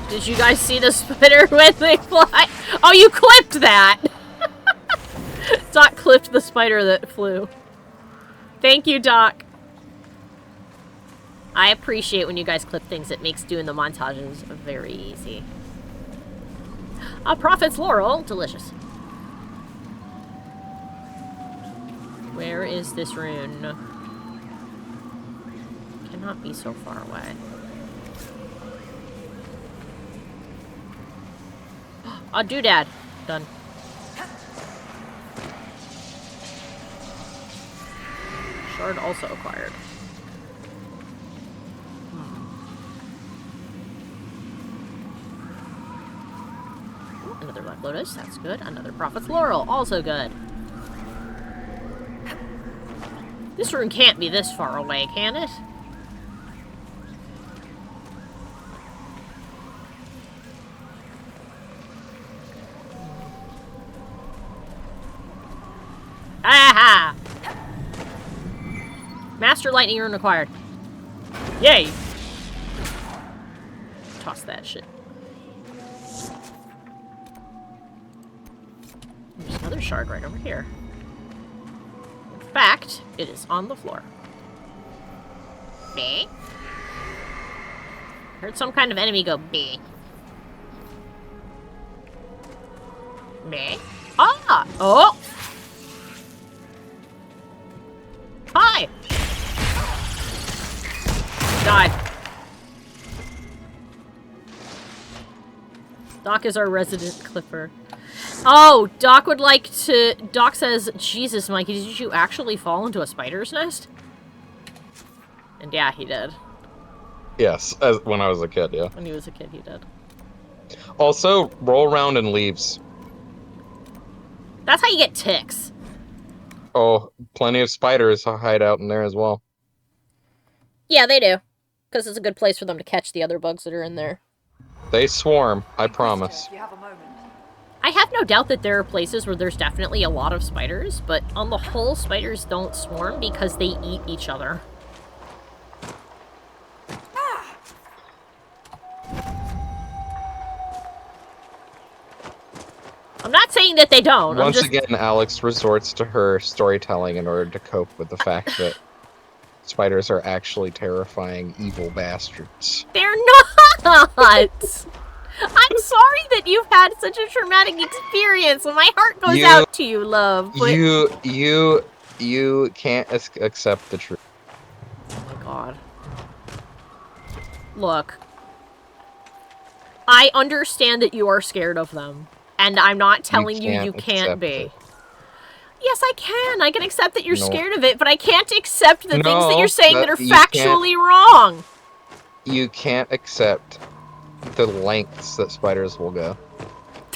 Did you guys see the spider when they fly? Oh, you clipped that! Doc clipped the spider that flew. Thank you, Doc. I appreciate when you guys clip things. It makes doing the montages very easy. A prophet's laurel. Delicious. Where is this rune? Cannot be so far away. A doodad. Done. Shard also acquired. Ooh, another Black Lotus. That's good. Another Prophet's Laurel. Also good. This rune can't be this far away, can it? Aha! Master Lightning Rune acquired. Yay! Toss that shit. There's another shard right over here. In fact, it is on the floor. Meh. Heard some kind of enemy go meh. Meh. Ah! Oh! Hi! Died. Doc is our resident clipper. Oh, Doc would like to... Doc says, Jesus, Mikey, did you actually fall into a spider's nest? And yeah, he did. Yes, when I was a kid, yeah. When he was a kid, he did. Also, roll around in leaves. That's how you get ticks. Oh, plenty of spiders hide out in there as well. Yeah, they do. Because it's a good place for them to catch the other bugs that are in there. They swarm, I promise. I have no doubt that there are places where there's definitely a lot of spiders, but on the whole, spiders don't swarm because they eat each other. I'm not saying that they don't. Once again, Alex resorts to her storytelling in order to cope with the fact that spiders are actually terrifying, evil bastards. They're not! I'm sorry that you've had such a traumatic experience. My heart goes out to you, love. But... You can't accept the truth. Oh my god. Look. I understand that you are scared of them. And I'm not telling you can't be. Yes, I can. I can accept that you're scared of it, but I can't accept the things that you're saying that are factually wrong. You can't accept the lengths that spiders will go.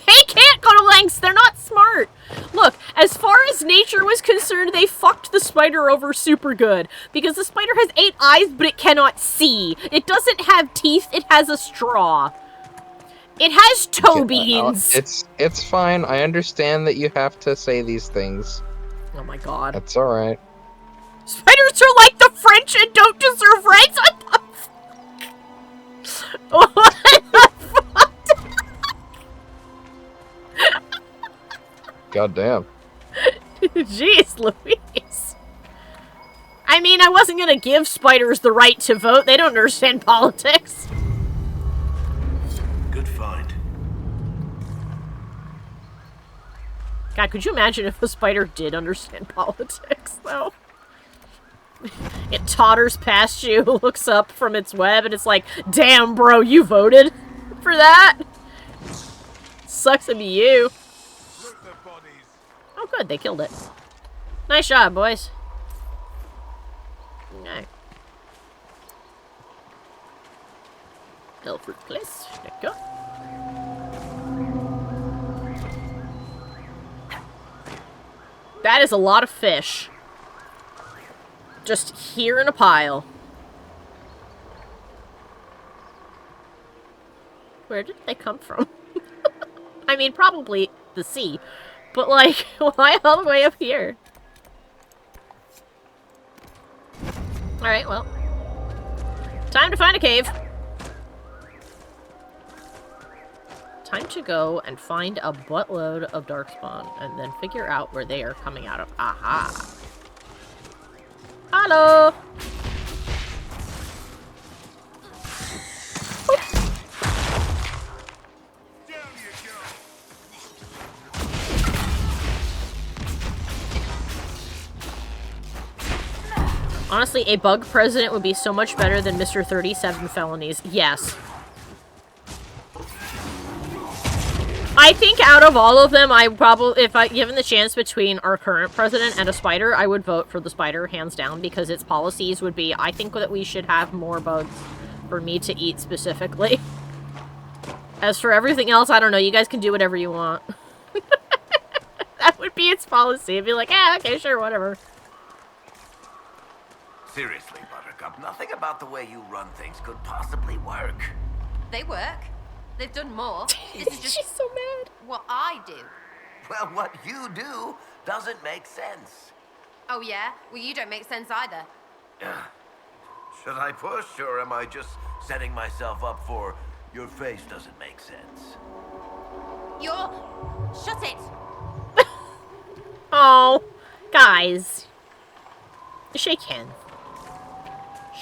They can't go to lengths. They're not smart. Look, as far as nature was concerned, they fucked the spider over super good. Because the spider has 8 eyes, but it cannot see. It doesn't have teeth. It has a straw. It has toe beans. It's fine. I understand that you have to say these things. Oh my god. That's alright. Spiders are like the French and don't deserve rights? What the fuck? God damn. Jeez Louise. I mean, I wasn't gonna give spiders the right to vote. They don't understand politics. Good find. God, could you imagine if a spider did understand politics, though? It totters past you, looks up from its web, and it's like, damn, bro, you voted for that? Sucks to be you. Oh, good, they killed it. Nice job, boys. Okay. Elfrid place. There you go. That is a lot of fish. Just here in a pile. Where did they come from? I mean, probably the sea. But, like, why all the way up here? Alright, well. Time to find a cave. Time to go and find a buttload of darkspawn and then figure out where they are coming out of. Aha! Hello! Honestly, a bug president would be so much better than Mr. 37 felonies. Yes. I think out of all of them, I probably, if given the chance between our current president and a spider, I would vote for the spider, hands down, because its policies would be, I think that we should have more bugs for me to eat specifically. As for everything else, I don't know, you guys can do whatever you want. That would be its policy. It'd be like, yeah, okay, sure, whatever. Seriously, Buttercup, nothing about the way you run things could possibly work. They work. They've done more. This is just She's so mad. What I do. Well, what you do doesn't make sense. Oh yeah? Well, you don't make sense either. Should I push, or am I just setting myself up for your face doesn't make sense? Shut it! Oh, guys. Shake hands.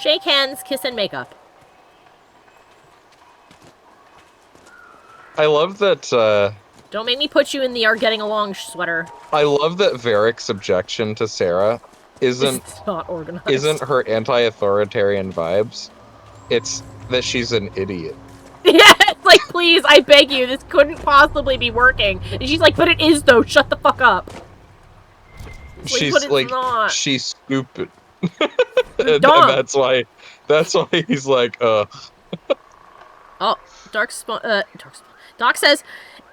Shake hands, kiss, and make up. I love that, Don't make me put you in the "are getting along" sweater. I love that Varric's objection to Sarah isn't not organized. Isn't her anti-authoritarian vibes. It's that she's an idiot. Yeah, it's like, please, I beg you, this couldn't possibly be working. And she's like, but it is though, shut the fuck up. She's but it's like, not. she's stupid. and Dumb. that's why he's like, Oh, Doc says,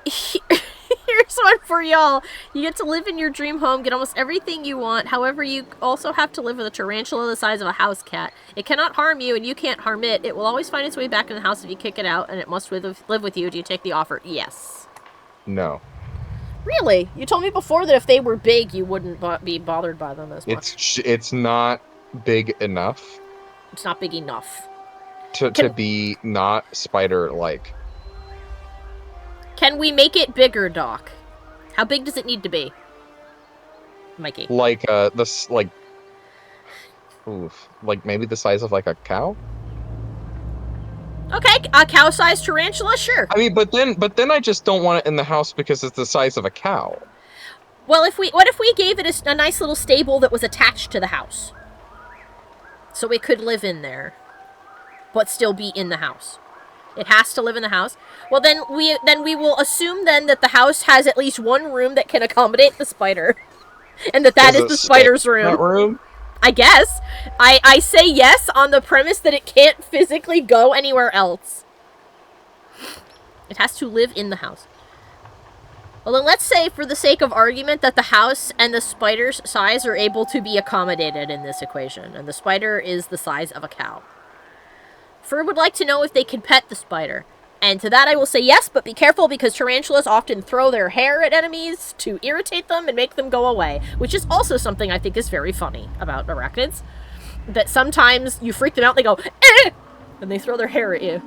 here's one for y'all. You get to live in your dream home, get almost everything you want. However, you also have to live with a tarantula the size of a house cat. It cannot harm you, and you can't harm it. It will always find its way back in the house if you kick it out, and it must live with you. Do you take the offer? Yes. no. Really? You told me before that if they were big, you wouldn't be bothered by them as much. It's not big enough. It's not big enough. To be not spider-like. Can we make it bigger, Doc? How big does it need to be, Mikey? Like, this, like... Oof. Like, maybe the size of, like, a cow? Okay, a cow-sized tarantula, sure. I mean, but then I just don't want it in the house because it's the size of a cow. Well, what if we gave it a nice little stable that was attached to the house? So it could live in there, but still be in the house. It has to live in the house. Well, then we will assume then that the house has at least one room that can accommodate the spider. And that is the spider's room. That room? I guess. I say yes on the premise that it can't physically go anywhere else. It has to live in the house. Well, then let's say, for the sake of argument, that the house and the spider's size are able to be accommodated in this equation, and the spider is the size of a cow. Fur would like to know if they can pet the spider. And to that I will say yes, but be careful because tarantulas often throw their hair at enemies to irritate them and make them go away. Which is also something I think is very funny about arachnids. That sometimes you freak them out, they go, eh! And they throw their hair at you.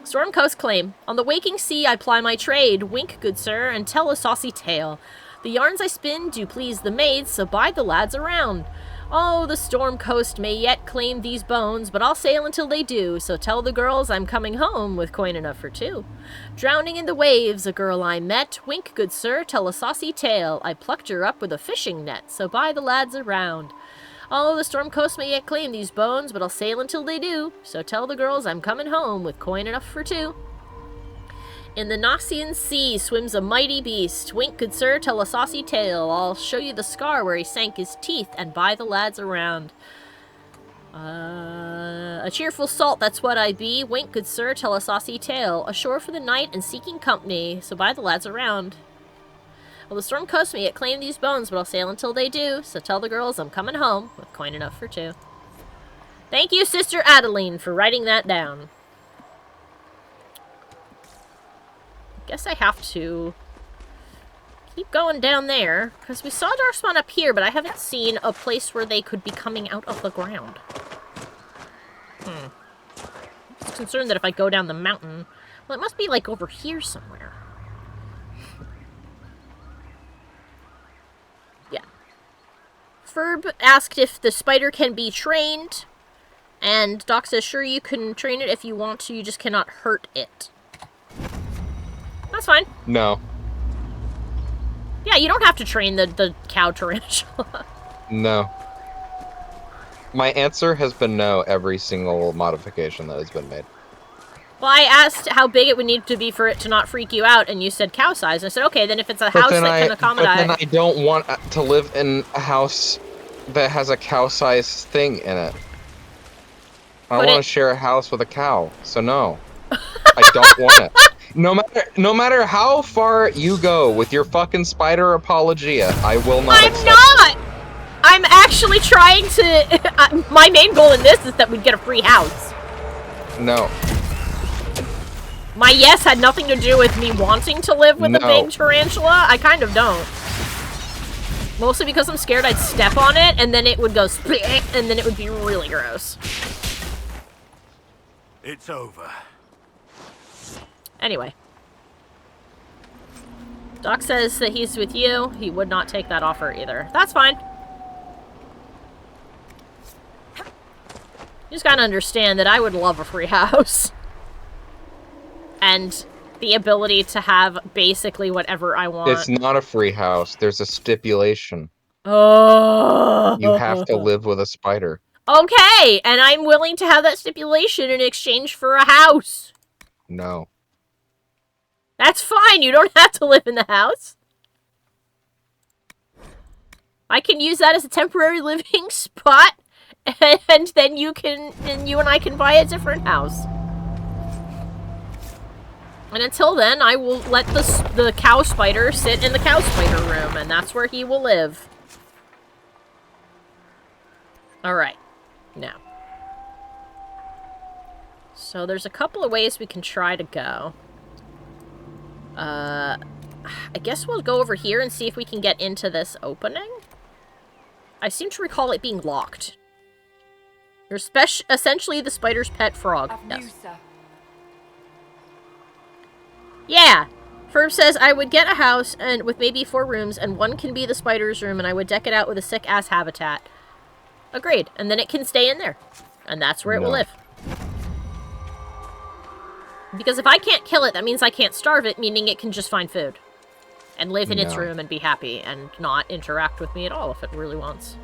Storm Coast claim, on the waking sea I ply my trade, wink, good sir, and tell a saucy tale. The yarns I spin do please the maids, so bide the lads around. Oh, the Storm Coast may yet claim these bones, but I'll sail until they do, so tell the girls I'm coming home with coin enough for two. Drowning in the waves, a girl I met, wink, good sir, tell a saucy tale. I plucked her up with a fishing net, so bide the lads around. Oh, the Storm Coast may yet claim these bones, but I'll sail until they do, so tell the girls I'm coming home with coin enough for two. In the Gnossian sea swims a mighty beast. Wink, good sir, tell a saucy tale. I'll show you the scar where he sank his teeth, and buy the lads around. A cheerful salt, that's what I be. Wink, good sir, tell a saucy tale. Ashore for the night and seeking company, so buy the lads around. Well, the Storm Coast may yet claim these bones, but I'll sail until they do, so tell the girls I'm coming home with coin enough for two. Thank you, Sister Adeline, for writing that down. Guess I have to keep going down there, because we saw Darkspawn up here, but I haven't seen a place where they could be coming out of the ground. I'm just concerned that if I go down the mountain... Well, it must be, like, over here somewhere. Yeah. Ferb asked if the spider can be trained, and Doc says, sure, you can train it if you want to, you just cannot hurt it. That's fine. No. Yeah, you don't have to train the cow tarantula. No. My answer has been no every single modification that has been made. Well, I asked how big it would need to be for it to not freak you out, and you said cow size. And I said, okay, then if it's a house that can accommodate... But then I don't want to live in a house that has a cow-sized thing in it. I don't want to share a house with a cow, so no. I don't want it. No matter how far you go with your fucking spider apologia, I will not accept it. I'm actually trying to... my main goal in this is that we'd get a free house. No. My yes had nothing to do with me wanting to live with a big tarantula. I kind of don't. Mostly because I'm scared I'd step on it, and then it would go split, and then it would be really gross. It's over. Anyway. Doc says that he's with you. He would not take that offer either. That's fine. You just gotta understand that I would love a free house. And the ability to have basically whatever I want. It's not a free house. There's a stipulation. Oh. You have to live with a spider. Okay, and I'm willing to have that stipulation in exchange for a house. No. That's fine, you don't have to live in the house. I can use that as a temporary living spot, and then you and I can buy a different house. And until then, I will let the cow spider sit in the cow spider room, and that's where he will live. Alright, now. So there's a couple of ways we can try to go. I guess we'll go over here and see if we can get into this opening. I seem to recall it being locked. You're essentially the spider's pet frog. Yes. Yeah. Ferb says, I would get a house and with maybe 4 rooms, and one can be the spider's room, and I would deck it out with a sick-ass habitat. Agreed. And then it can stay in there. And that's where it will live. Because if I can't kill it, that means I can't starve it, meaning it can just find food. And live in its room and be happy, and not interact with me at all if it really wants.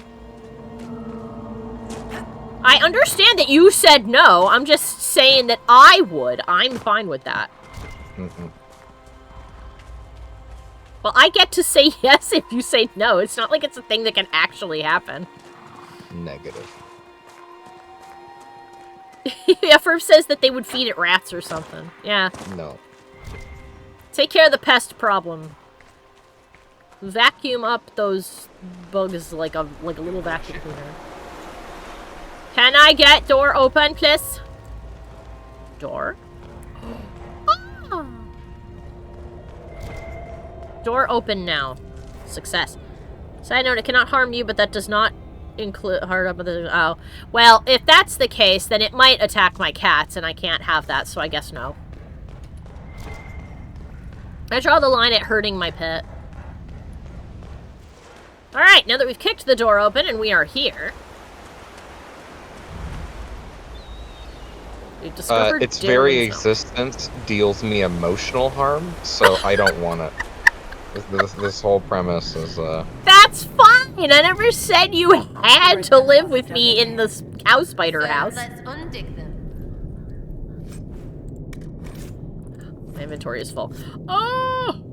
I understand that you said no, I'm just saying that I would. I'm fine with that. Well, I get to say yes if you say no. It's not like it's a thing that can actually happen. Negative. Yeah, Ferb says that they would feed it rats or something. Yeah. No. Take care of the pest problem. Vacuum up those bugs like a little vacuum cleaner. Can I get door open, please? Door? Oh. Door open now. Success. Side note, it cannot harm you, but that does not include hard up with the oh. Well, if that's the case, then it might attack my cats, and I can't have that, so I guess no. I draw the line at hurting my pet. Alright, now that we've kicked the door open and we are here. We've discovered its very Dylan's existence deals me emotional harm, so I don't want it. This whole premise is, That's fine! I never said you had to live with me in the cow spider house. Let's undig them. My inventory is full. Oh!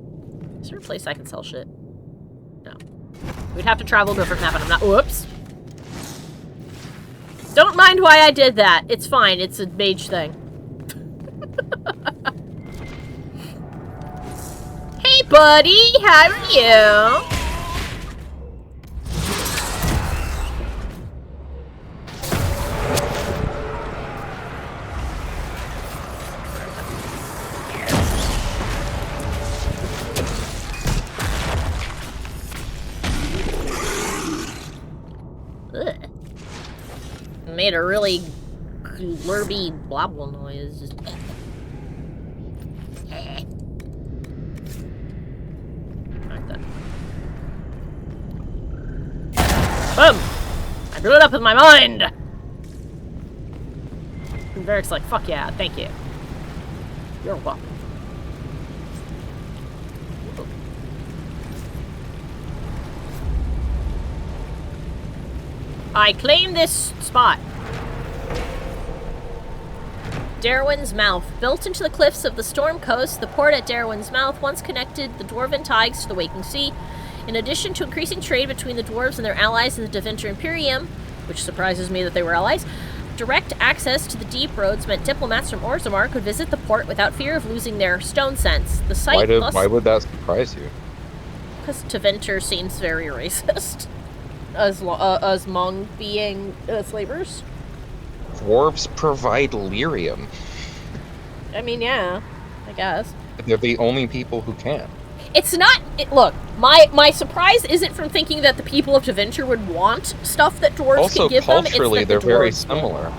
Is there a place I can sell shit? No. We'd have to travel to a different map, and I'm not. Whoops! Don't mind why I did that. It's fine. It's a mage thing. Hey, buddy! How are you? Ugh. Made a really glurby blobble noise. Just... Boom! I blew it up with my mind! And Varric's like, fuck yeah, thank you. You're welcome. I claim this spot. Darwin's Mouth. Built into the cliffs of the Storm Coast, the port at Darwin's Mouth once connected the Dwarven Tigers to the Waking Sea. In addition to increasing trade between the dwarves and their allies in the Deventer Imperium, which surprises me that they were allies, direct access to the deep roads meant diplomats from Orzammar could visit the port without fear of losing their stone sense. The site why would that surprise you? Because Deventer seems very racist. As Hmong being slavers. Dwarves provide lyrium. I mean, yeah, I guess. They're the only people who can. It's not... look, my surprise isn't from thinking that the people of Deventer would want stuff that dwarves also, can give them. Also, culturally, they're very similar.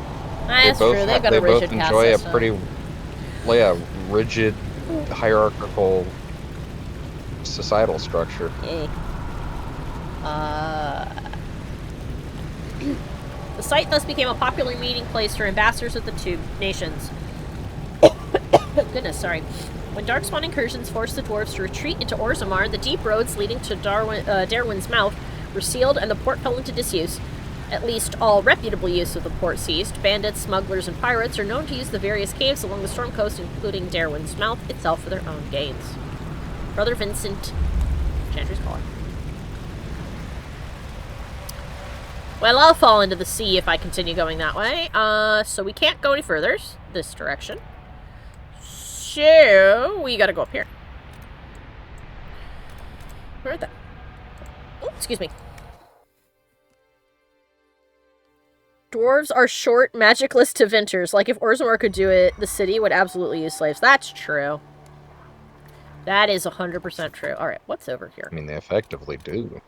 That's true. They've got a rigid caste enjoy system. a pretty, rigid, hierarchical societal structure. The site thus became a popular meeting place for ambassadors of the two nations. Goodness, sorry. When Darkspawn incursions forced the dwarves to retreat into Orzammar, the deep roads leading to Darwin's Mouth were sealed and the port fell into disuse. At least all reputable use of the port ceased. Bandits, smugglers, and pirates are known to use the various caves along the Storm Coast, including Darwin's Mouth itself, for their own gains. Brother Vincent, Chandler's Caller. Well, I'll fall into the sea if I continue going that way. So we can't go any further this direction. So we gotta go up here. Where'd that? Oh, excuse me. Dwarves are short, magicless Deventers. Like, if Orzammar could do it, the city would absolutely use slaves. That's true. That is 100% true. Alright, what's over here? I mean, they effectively do.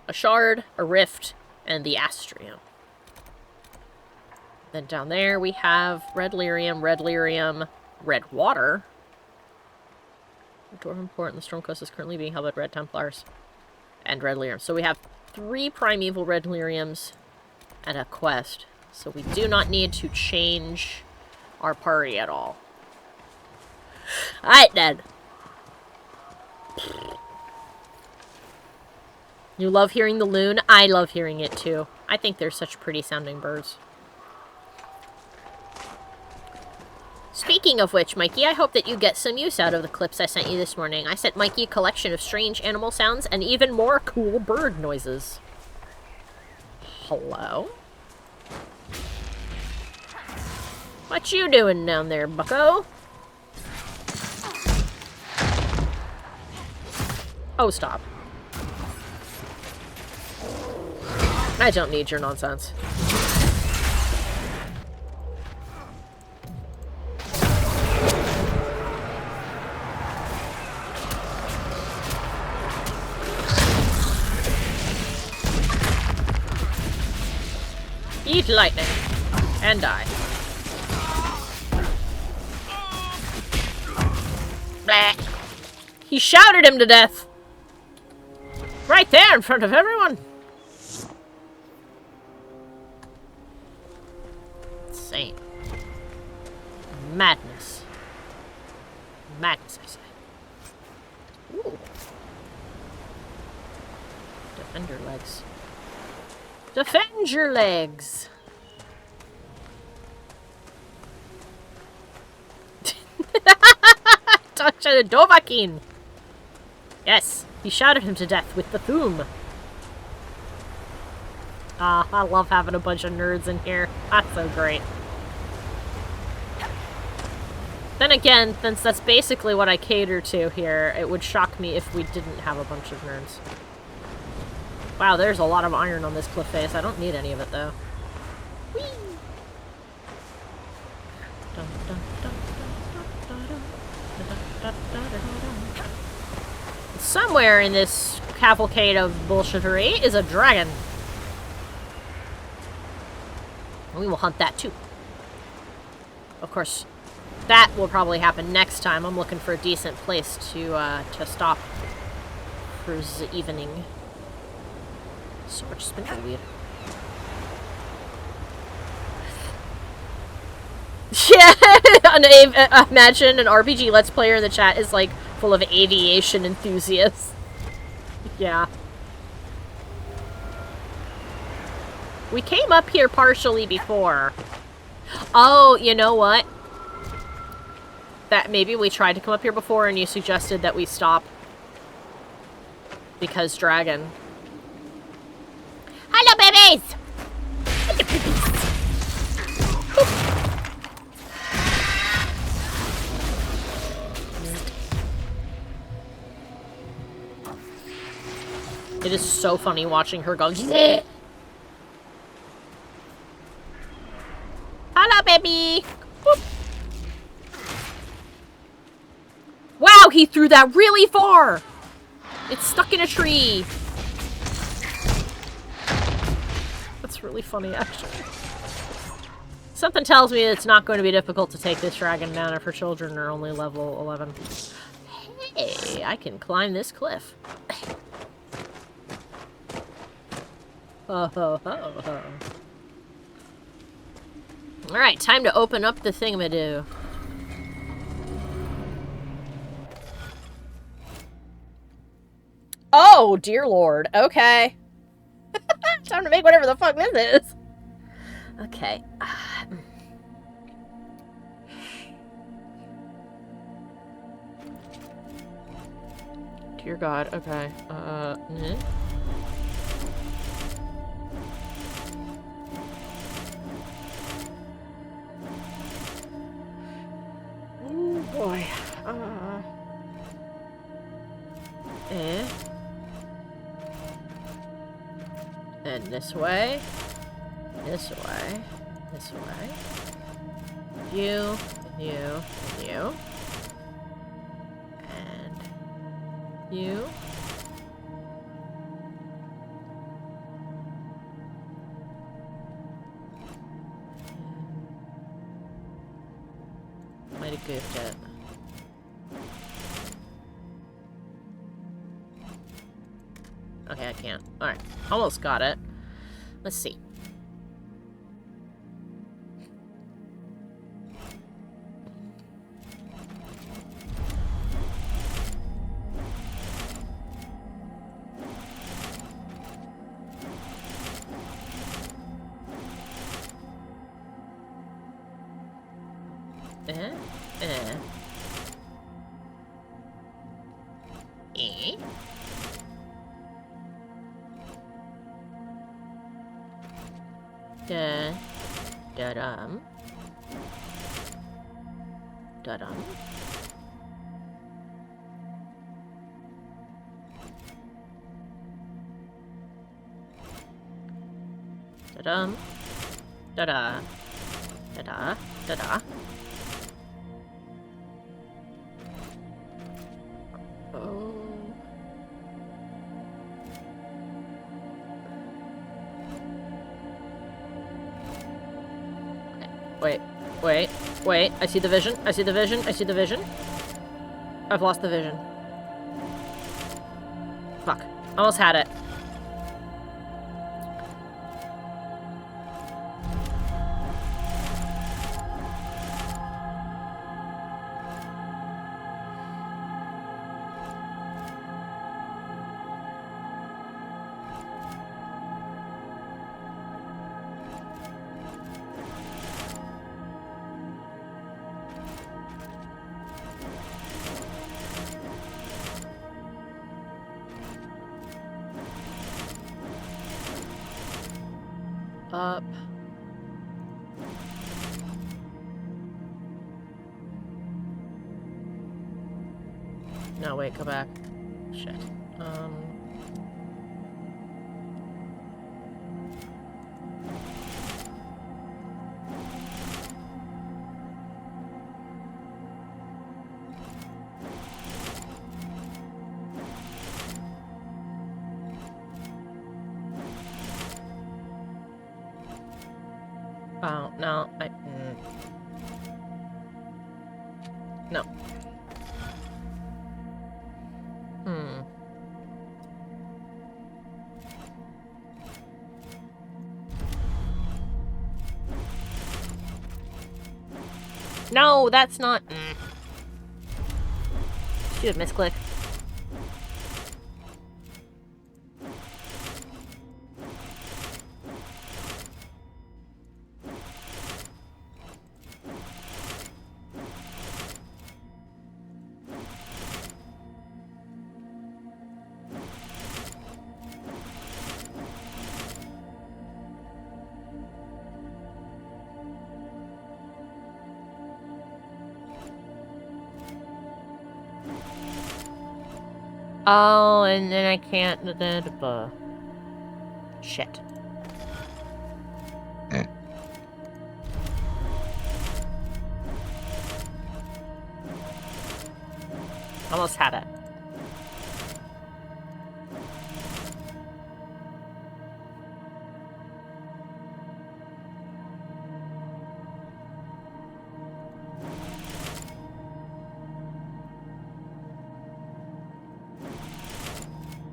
A shard, a rift, and the Astrium. Then down there we have red lyrium, red water. The Dwarven Port and the Storm Coast is currently being held by Red Templars and Red Lyriums. So we have 3 primeval Red Lyriums and a quest. So we do not need to change our party at all. Alright then. You love hearing the loon? I love hearing it too. I think they're such pretty sounding birds. Speaking of which, Mikey, I hope that you get some use out of the clips I sent you this morning. I sent Mikey a collection of strange animal sounds and even more cool bird noises. Hello? What you doing down there, bucko? Oh, stop. I don't need your nonsense. Eat lightning. And die. Blah. He shouted him to death. Right there in front of everyone. Insane. Madness. Madness, I say. Ooh. Defend your legs. Defend your legs! Talk to the Dovahkiin! Yes, he shouted him to death with the Thum. Ah, I love having a bunch of nerds in here. That's so great. Then again, since that's basically what I cater to here, it would shock me if we didn't have a bunch of nerds. Wow, there's a lot of iron on this cliff face. I don't need any of it, though. Whee! Somewhere in this cavalcade of bullshittery is a dragon. And we will hunt that, too. Of course, that will probably happen next time. I'm looking for a decent place to stop for the evening. So much spindleweed. Yeah, imagine an RPG Let's Player in the chat is like full of aviation enthusiasts. Yeah. We came up here partially before. Oh, you know what? That maybe we tried to come up here before and you suggested that we stop. Because dragon. Hello, babies! Hello, babies! It is so funny watching her go. Hello, baby! Whoop. Wow, he threw that really far! It's stuck in a tree. That's really funny, actually. Something tells me it's not going to be difficult to take this dragon down if her children are only level 11. Hey, I can climb this cliff. Ho, ho, ho, ho. Alright, time to open up the thingamadoo. Oh, dear lord. Okay. Time to make whatever the fuck this is. Okay. Dear God. Okay. Oh boy. And this way. This way. This way. You. You. You. And you. Might have goofed it. Okay, I can't. Alright. Almost got it. Let's see. Da-dum. Da-dum. Da-dum. Da-da. Da-da. Da-da. Oh. Wait. I see the vision. I see the vision. I've lost the vision. Fuck. Almost had it. Up. No, wait, go back. Shit. Oh, no, no. No, that's not... Shoot, misclick. Oh, and then I can't... Shit. Almost had it.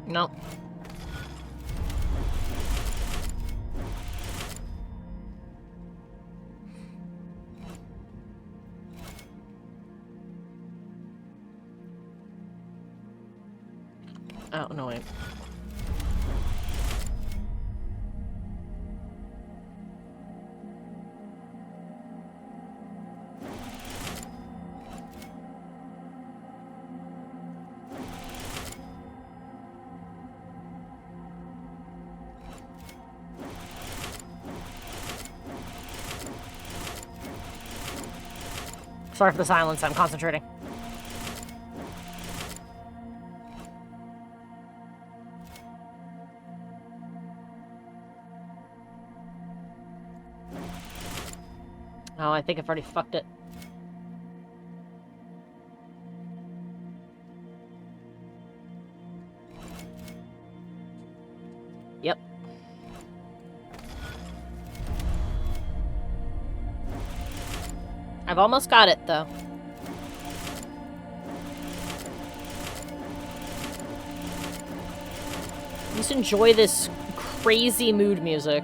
No. Oh, no, wait. Sorry for the silence, I'm concentrating. Oh, I think I've already fucked it. Yep. I've almost got it, though. You just enjoy this crazy mood music.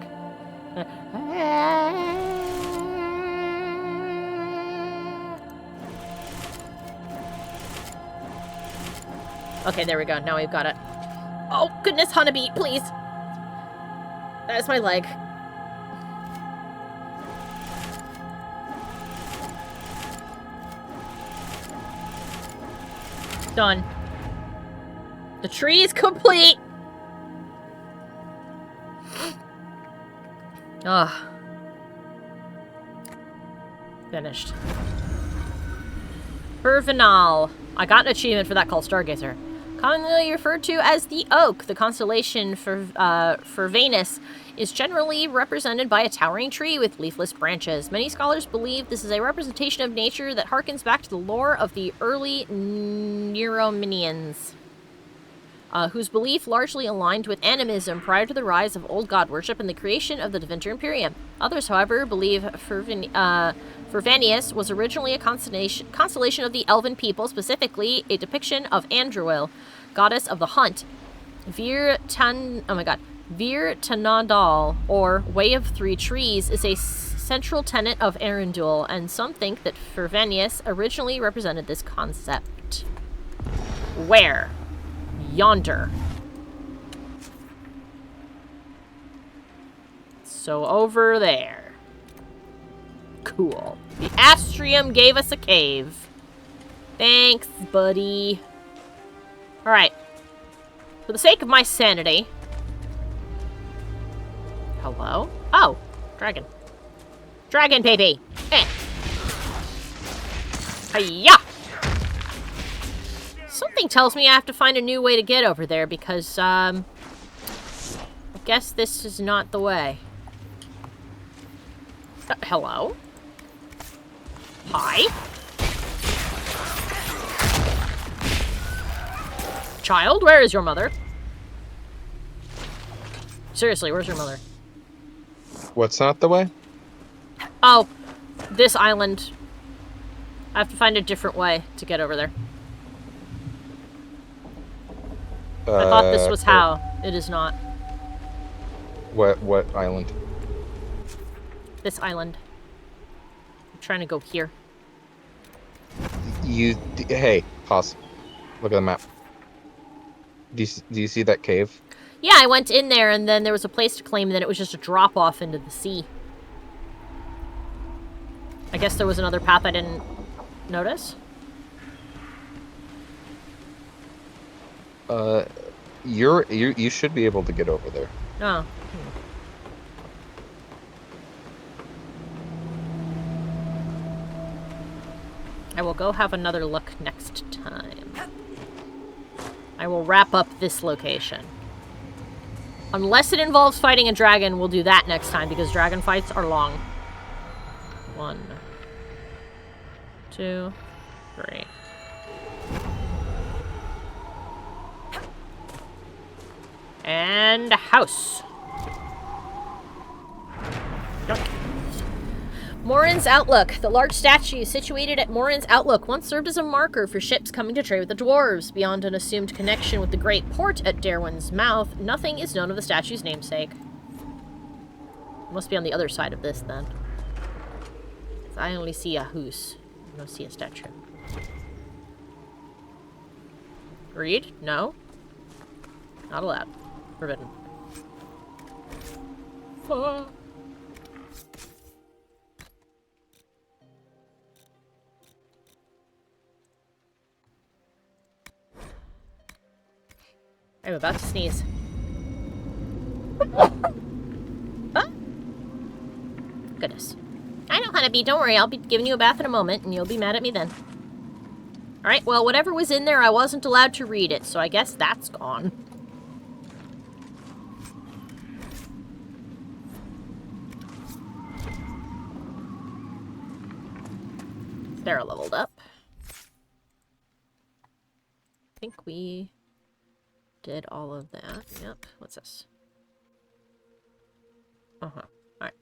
Okay, there we go. Now we've got it. Oh, goodness, Honeybee, please. That is my leg. Done. The tree is complete. Ah. Finished. Fervenal. I got an achievement for that called Stargazer. Commonly referred to as the Oak, the constellation for Venus is generally represented by a towering tree with leafless branches. Many scholars believe this is a representation of nature that harkens back to the lore of the early Neurominians, whose belief largely aligned with animism prior to the rise of old god worship and the creation of the Devinter Imperium. Others, however, believe Fervanius was originally a constellation of the elven people, specifically a depiction of Andruil, goddess of the hunt. Vir Tanadal, or Way of Three Trees, is a central tenet of Arundel, and some think that Fervanius originally represented this concept. Where? Yonder. So over there. Cool. The Astrium gave us a cave. Thanks, buddy. Alright. For the sake of my sanity... Hello? Oh, dragon. Dragon baby! Eh. Hiya! Something tells me I have to find a new way to get over there because, I guess this is not the way. Hello? Hi? Child, where is your mother? Seriously, where's your mother? What's not the way? Oh, this island. I have to find a different way to get over there. I thought this was how. It is not. What island? This island. I'm trying to go here. Hey, pause. Look at the map. Do you see that cave? Yeah, I went in there and then there was a place to claim and then it was just a drop off into the sea. I guess there was another path I didn't notice. You should be able to get over there. Oh. I will go have another look next time. I will wrap up this location. Unless it involves fighting a dragon, we'll do that next time because dragon fights are long. 1, 2, 3. And a house. Morin's Outlook. The large statue situated at Morin's Outlook once served as a marker for ships coming to trade with the dwarves. Beyond an assumed connection with the Great Port at Darwin's Mouth, nothing is known of the statue's namesake. It must be on the other side of this, then. I only see a house. I don't see a statue. Read? No? Not allowed. Forbidden. I'm about to sneeze. Huh? Goodness. I know how to be. Don't worry. I'll be giving you a bath in a moment, and you'll be mad at me then. Alright, well, whatever was in there, I wasn't allowed to read it, so I guess that's gone. They're leveled up. I think we did all of that. Yep. What's this? Uh-huh. Alright.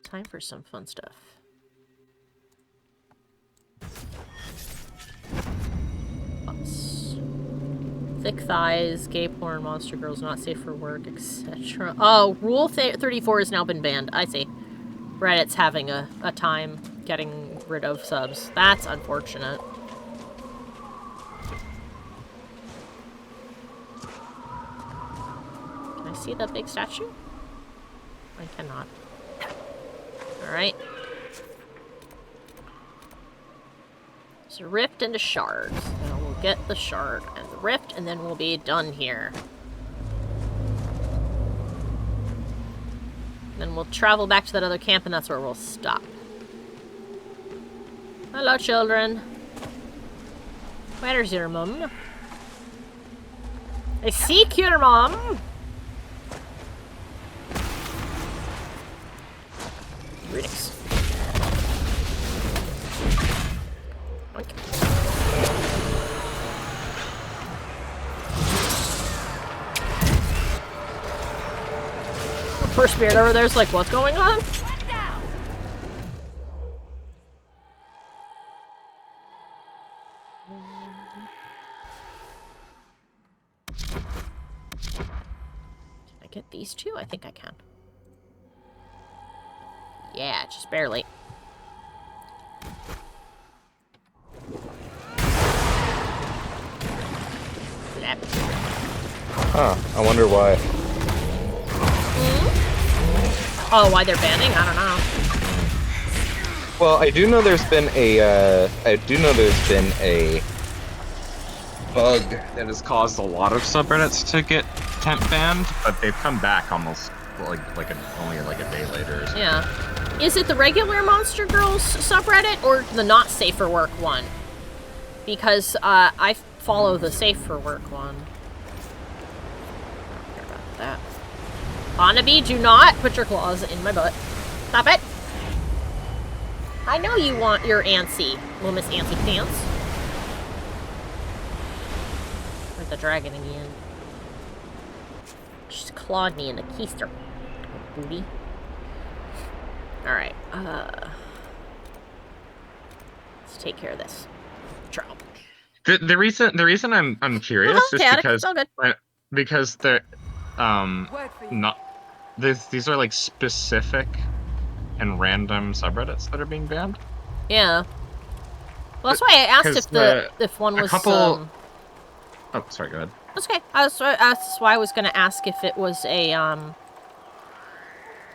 Time for some fun stuff. thick thighs, gay porn, monster girls, not safe for work, etc. Oh, Rule 34 has now been banned. I see. Reddit's having a time getting rid of subs. That's unfortunate. Can I see the big statue? I cannot. Alright. There's a rift and a shard. So we'll get the shard and the rift, and then we'll be done here. Then we'll travel back to that other camp, and that's where we'll stop. Hello, children. Where's your mum? I seek your mom. Greetings. Okay. First spirit over there's like, what's going on? Can I get these two? I think I can. Yeah, just barely. Flap. Huh, I wonder why. Oh, why they're banning? I don't know. Well, I do know there's been a bug that has caused a lot of subreddits to get temp banned, but they've come back almost only like a day later or something. Yeah. Is it the regular Monster Girls subreddit or the not safe for work one? Because I follow the safe for work one. I don't care about that. Wannabe, do not put your claws in my butt. Stop it. I know you want your antsy, little Miss Antsy Pants. Where's the dragon again? She's clawed me in the keister. Booty. Alright, let's take care of this. Trouble. The reason I'm curious is because they're not these are like specific and random subreddits that are being banned. Yeah. Well, that's why I asked if one was Oh, sorry, go ahead. That's okay. That's why I was gonna ask if it was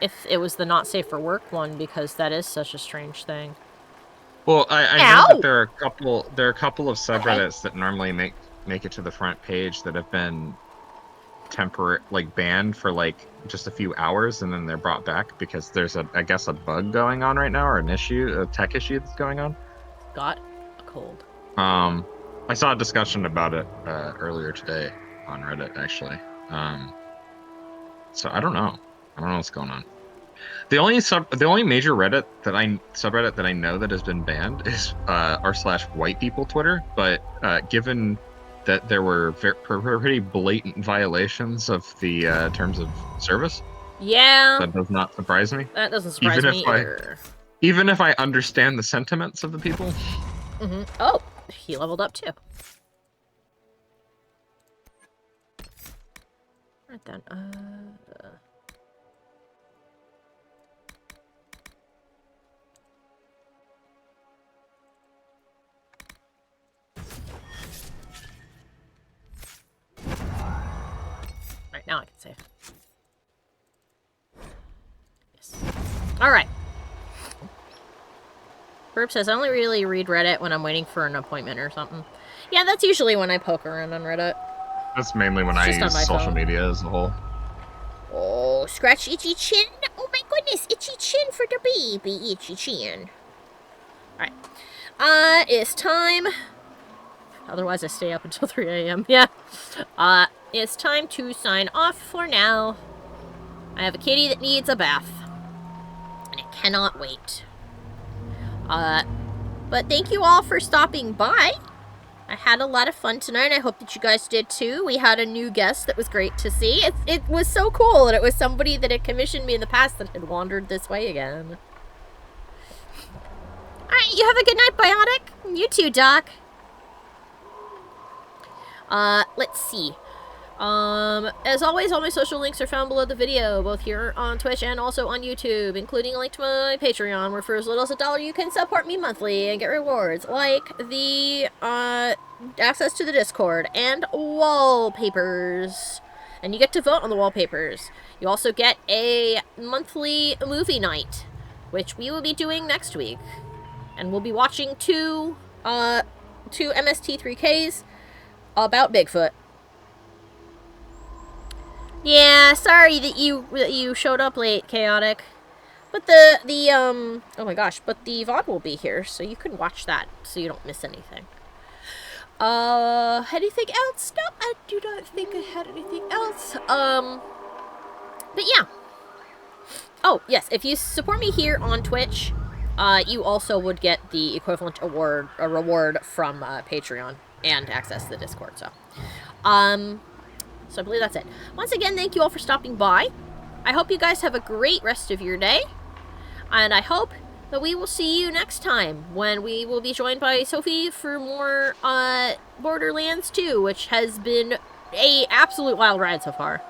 if it was the not safe for work one, because that is such a strange thing. Well, I know that there are a couple of subreddits that normally make it to the front page that have been banned for like just a few hours, and then they're brought back because there's I guess a bug going on right now, or a tech issue that's going on. Got a cold. I saw a discussion about it earlier today on Reddit, actually. So I don't know what's going on. The only major subreddit that I know that has been banned is r/white people Twitter, but given that there were pretty blatant violations of the terms of service. Yeah. That does not surprise me. That doesn't surprise me either. Even if I understand the sentiments of the people. Mm-hmm. Oh, he leveled up too. Right then. Right, now I can save. Yes. Alright. Burp says, I only really read Reddit when I'm waiting for an appointment or something. Yeah, that's usually when I poke around on Reddit. That's mainly when I use social media as a whole. Oh, scratch itchy chin. Oh my goodness, itchy chin for the baby, itchy chin. Alright. It's time. Otherwise I stay up until 3 a.m. Yeah. It's time to sign off for now. I have a kitty that needs a bath. And it cannot wait. But thank you all for stopping by. I had a lot of fun tonight. I hope that you guys did too. We had a new guest that was great to see. It was so cool, and it was somebody that had commissioned me in the past that had wandered this way again. Alright, you have a good night, Biotic. You too, Doc. Let's see. As always, all my social links are found below the video, both here on Twitch and also on YouTube, including a link to my Patreon, where for as little as $1 you can support me monthly and get rewards, like the, access to the Discord, and wallpapers. And you get to vote on the wallpapers. You also get a monthly movie night, which we will be doing next week. And we'll be watching two MST3Ks about Bigfoot. Yeah, sorry that you showed up late, Chaotic. But oh my gosh, but the VOD will be here, so you can watch that, so you don't miss anything. Anything else? No, I do not think I had anything else. But yeah. Oh, yes, if you support me here on Twitch, you also would get the equivalent reward from Patreon and access to the Discord, so. So I believe that's it. Once again, thank you all for stopping by. I hope you guys have a great rest of your day. And I hope that we will see you next time, when we will be joined by Sophie for more Borderlands 2, which has been a absolute wild ride so far.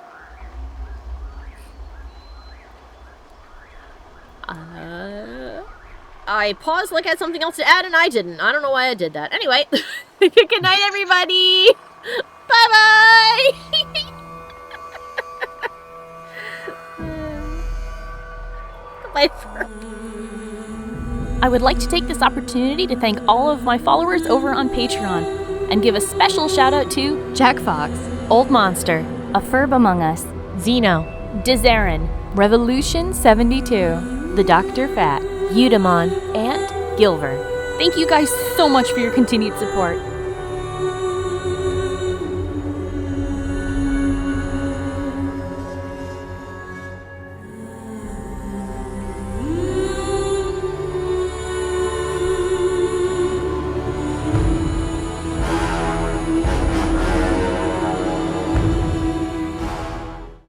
I paused like I had something else to add, and I didn't. I don't know why I did that. Anyway, good night, everybody! Bye-bye! Goodbye, I would like to take this opportunity to thank all of my followers over on Patreon, and give a special shout out to Jack Fox, Old Monster, A Furb Among Us, Zeno, Dizarin, Revolution 72, The Dr. Fat, Eudemon, and Gilver. Thank you guys so much for your continued support.